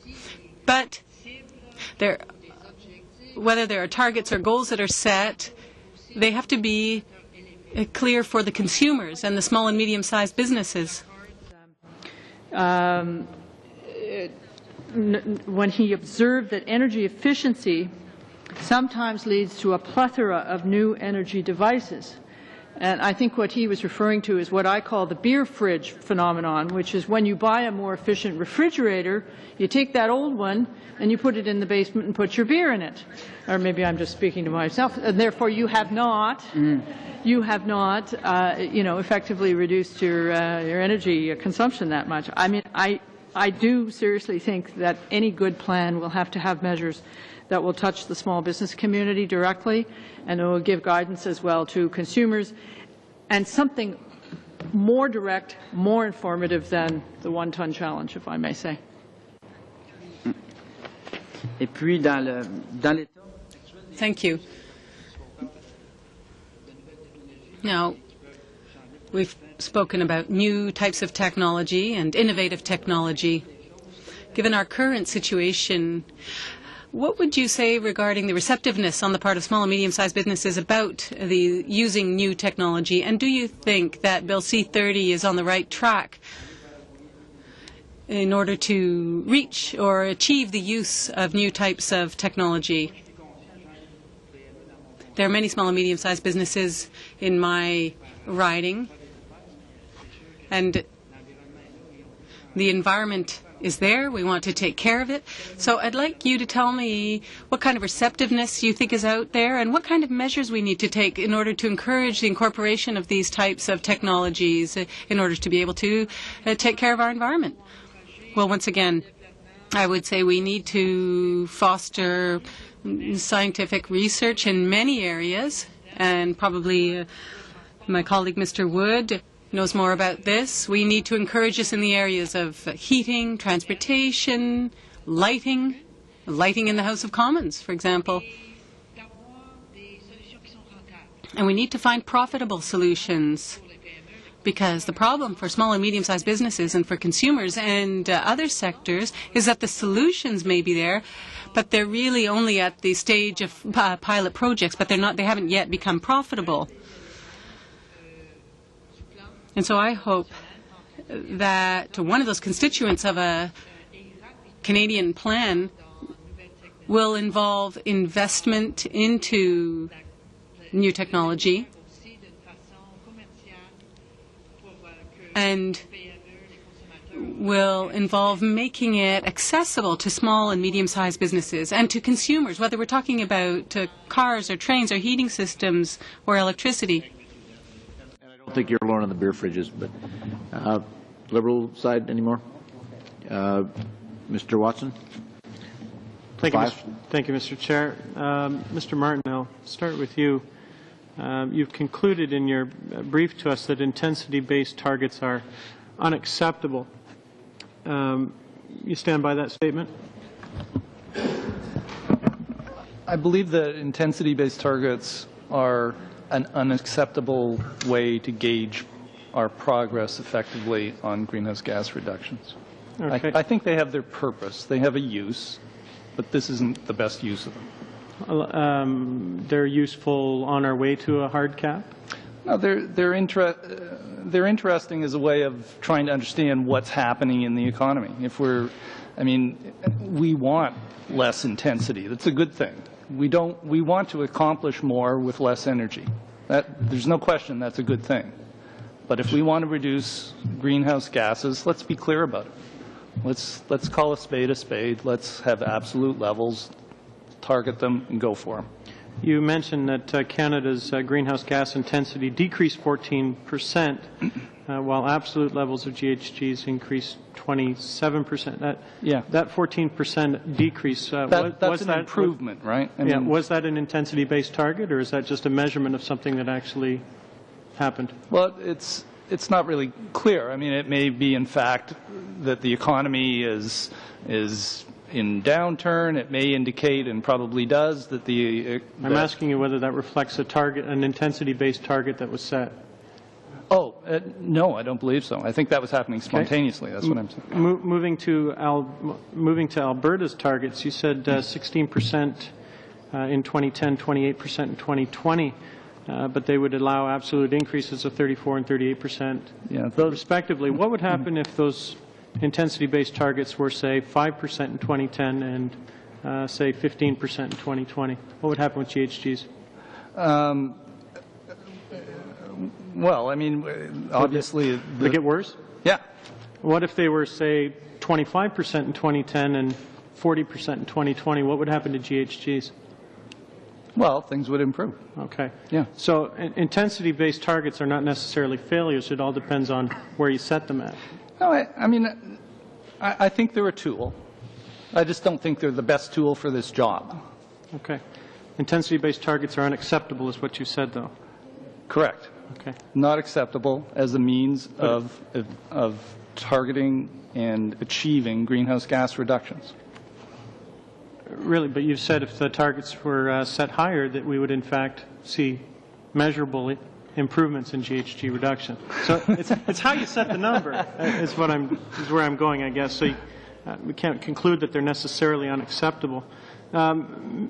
But whether there are targets or goals that are set, they have to be clear for the consumers and the small and medium-sized businesses. When he observed that energy efficiency sometimes leads to a plethora of new energy devices. And I think what he was referring to is what I call the beer fridge phenomenon, which is when you buy a more efficient refrigerator, you take that old one and you put it in the basement and put your beer in it. Or maybe I'm just speaking to myself. And therefore, you have not effectively reduced your energy consumption that much. I mean, I do seriously think that any good plan will have to have measures that will touch the small business community directly, and it will give guidance as well to consumers, and something more direct, more informative than the one-ton challenge, if I may say. Thank you. Now, we've spoken about new types of technology and innovative technology. Given our current situation, what would you say regarding the receptiveness on the part of small and medium-sized businesses about using new technology? And do you think that Bill C30 is on the right track in order to reach or achieve the use of new types of technology? There are many small and medium-sized businesses in my riding, and the environment is there. We want to take care of it. So I'd like you to tell me what kind of receptiveness you think is out there and what kind of measures we need to take in order to encourage the incorporation of these types of technologies in order to be able to take care of our environment. Well, once again, I would say we need to foster scientific research in many areas, and probably my colleague Mr. Wood knows more about this. We need to encourage this in the areas of heating, transportation, lighting in the House of Commons, for example. And we need to find profitable solutions, because the problem for small and medium-sized businesses and for consumers and other sectors is that the solutions may be there, but they're really only at the stage of pilot projects, but they haven't yet become profitable. And so I hope that one of those constituents of a Canadian plan will involve investment into new technology and will involve making it accessible to small and medium-sized businesses and to consumers, whether we're talking about cars or trains or heating systems or electricity. And I don't think you're alone on the beer fridges, but Liberal side anymore? Mr. Watson? Thank you, Mr. Chair. Mr. Martin, I'll start with you. You've concluded in your brief to us that intensity-based targets are unacceptable. You stand by that statement? I believe that intensity-based targets are an unacceptable way to gauge our progress effectively on greenhouse gas reductions. Okay. I think they have their purpose. They have a use, but this isn't the best use of them. They're useful on our way to a hard cap? No, they're interesting as a way of trying to understand what's happening in the economy. We want less intensity. That's a good thing. We want to accomplish more with less energy. There's no question that's a good thing. But if we want to reduce greenhouse gases, let's be clear about it. Let's call a spade a spade. Let's have absolute levels, target them, and go for them. You mentioned that Canada's greenhouse gas intensity decreased 14%, while absolute levels of GHGs increased 27%. That 14% decrease, that's an improvement, right? Was that an intensity-based target, or is that just a measurement of something that actually happened? Well, it's not really clear. It may be, in fact, that the economy is in downturn. It may indicate, and probably does, that I'm asking you whether that reflects an intensity-based target that was set. No, I don't believe so. I think that was happening spontaneously. That's what I'm saying. Moving to Alberta's targets, you said 16% in 2010, 28% in 2020. But they would allow absolute increases of 34% and 38%, respectively. What would happen if those intensity-based targets were, say, 5% in 2010 and, say, 15% in 2020? What would happen with GHGs? Obviously... They get worse? Yeah. What if they were, say, 25% in 2010 and 40% in 2020? What would happen to GHGs? Well, things would improve. Okay. Yeah. So intensity-based targets are not necessarily failures. It all depends on where you set them at. No, I think they're a tool. I just don't think they're the best tool for this job. Okay. Intensity-based targets are unacceptable is what you said, though. Correct. Okay. Not acceptable as a means of targeting and achieving greenhouse gas reductions. Really, but you've said if the targets were set higher, that we would in fact see measurable improvements in GHG reduction. So it's how you set the number is where I'm going, I guess. So we can't conclude that they're necessarily unacceptable. Ms.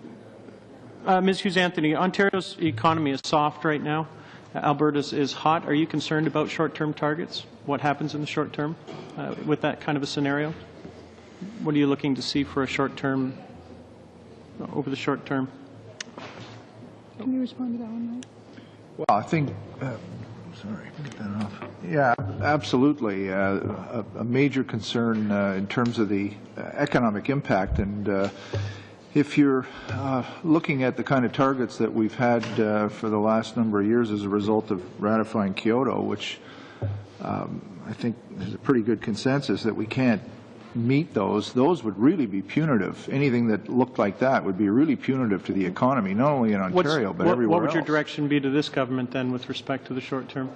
Hughes-Anthony, Ontario's economy is soft right now. Alberta's is hot. Are you concerned about short-term targets? What happens in the short term with that kind of a scenario? What are you looking to see for a short-term? Over the short term. Can you respond to that one, Mike? Well, I think, sorry, get that off. Yeah, absolutely. A major concern in terms of the economic impact. And if you're looking at the kind of targets that we've had for the last number of years as a result of ratifying Kyoto, which I think there's a pretty good consensus that we can't meet those would really be punitive. Anything that looked like that would be really punitive to the economy, not only in Ontario, but everywhere else. What would your direction be to this government then with respect to the short term?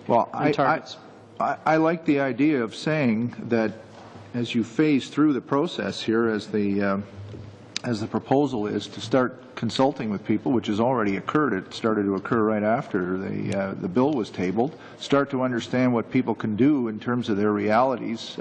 Well, and targets? I like the idea of saying that as you phase through the process here, as the proposal is to start consulting with people, which has already occurred. It started to occur right after the bill was tabled. Start to understand what people can do in terms of their realities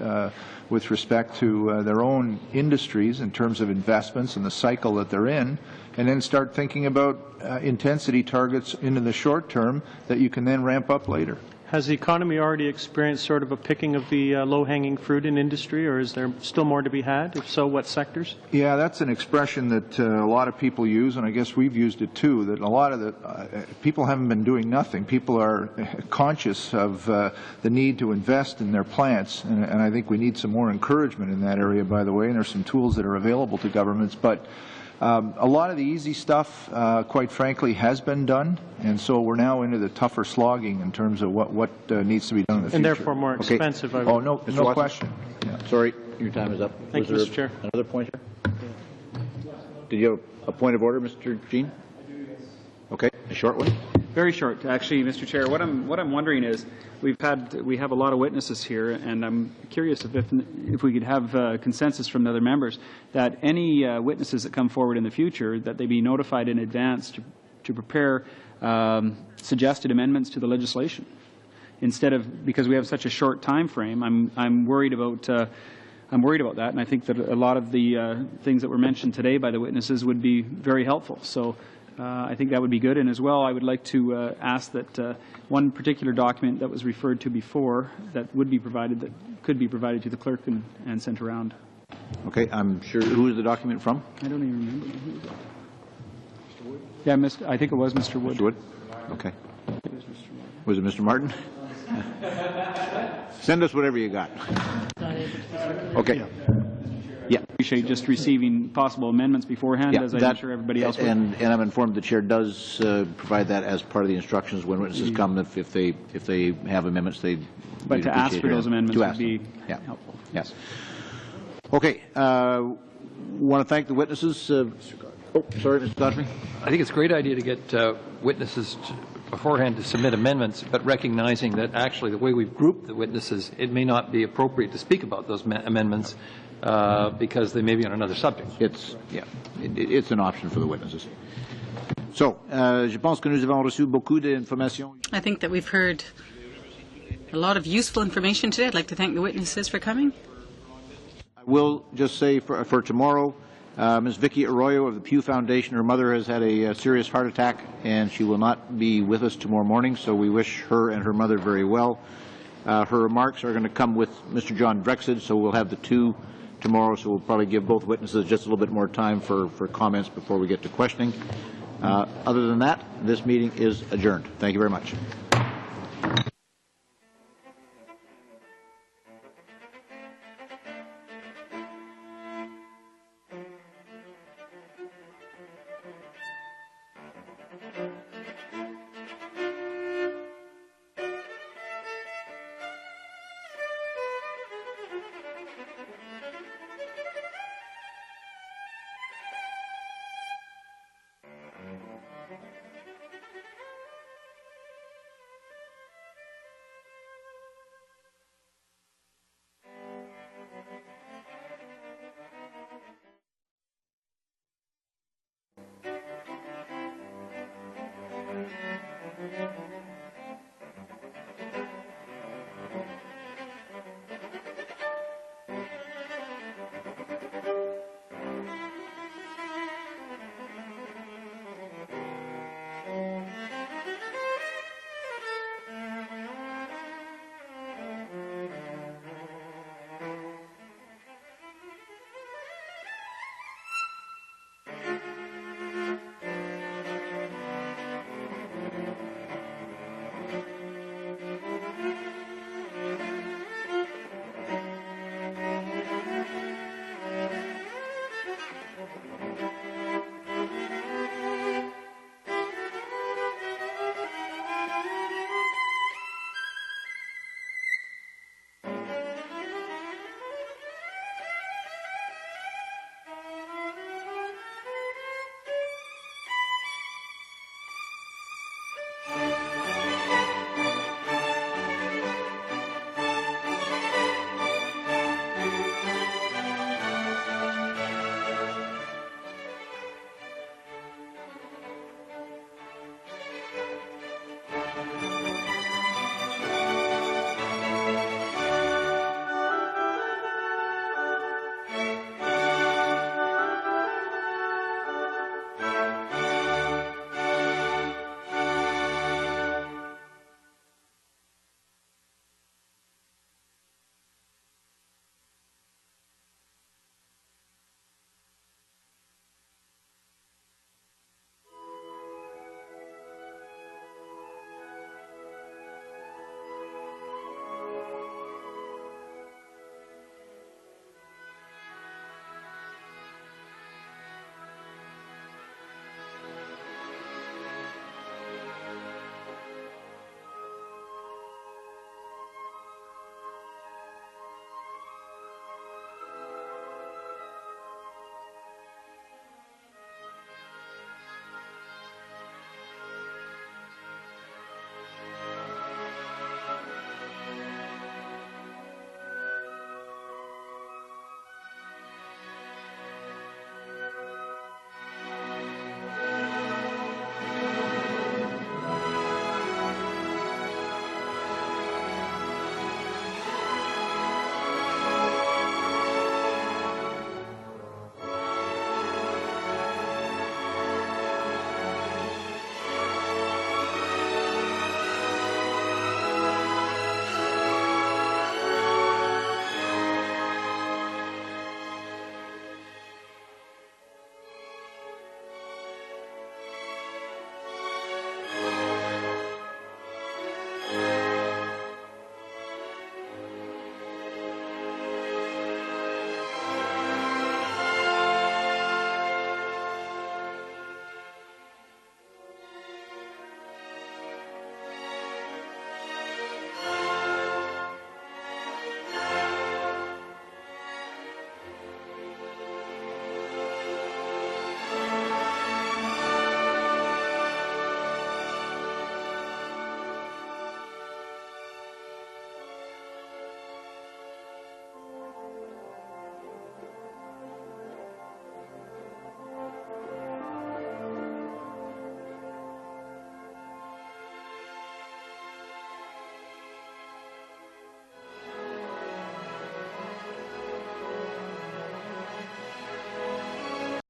with respect to their own industries in terms of investments and the cycle that they're in, and then start thinking about intensity targets into the short term that you can then ramp up later. Has the economy already experienced sort of a picking of the low-hanging fruit in industry, or is there still more to be had? If so, what sectors? Yeah, that's an expression that a lot of people use, and I guess we've used it too, that a lot of the people haven't been doing nothing. People are conscious of the need to invest in their plants, and I think we need some more encouragement in that area, by the way, and there's some tools that are available to governments. But a lot of the easy stuff, quite frankly, has been done, and so we're now into the tougher slogging in terms of what needs to be done in the future. And therefore more expensive. Okay. Oh, no question. Yeah. Sorry, your time is up. Thank you, Mr. Chair. Another point here? Did you have a point of order, Mr. Jean? Okay, a short one. Very short, actually, Mr. Chair. What I'm wondering is, we have a lot of witnesses here, and I'm curious if we could have consensus from the other members that any witnesses that come forward in the future, that they be notified in advance to prepare suggested amendments to the legislation, instead of, because we have such a short time frame. I'm worried about that, and I think that a lot of the things that were mentioned today by the witnesses would be very helpful. So. I think that would be good. And as well, I would like to ask that one particular document that was referred to before that would be provided, that could be provided to the clerk and sent around. Okay, I'm sure. Who is the document from? I don't even remember. Who was that? Mr. Wood? Yeah, I think it was Mr. Wood. Mr. Wood? Okay. Was it Mr. Martin? Send us whatever you got. Okay. Yeah. Appreciate just receiving possible amendments beforehand, as I'm sure everybody else would. And I'm informed the chair does provide that as part of the instructions when witnesses come. If they have amendments, they. But to ask for those amendments would be helpful. Yes. Okay. Want to thank the witnesses. Oh, sorry, Mr. Godfrey. I think it's a great idea to get witnesses beforehand to submit amendments, but recognizing that actually the way we've grouped the witnesses, it may not be appropriate to speak about those amendments. Because they may be on another subject. It's an option for the witnesses. So, je pense que nous avons reçu beaucoup d'informations. I think that we've heard a lot of useful information today. I'd like to thank the witnesses for coming. I will just say for tomorrow, Ms. Vicky Arroyo of the Pew Foundation, her mother has had a serious heart attack, and she will not be with us tomorrow morning, so we wish her and her mother very well. Her remarks are going to come with Mr. John Drexed, so we'll have the two tomorrow, so we'll probably give both witnesses just a little bit more time for comments before we get to questioning. Other than that, this meeting is adjourned. Thank you very much.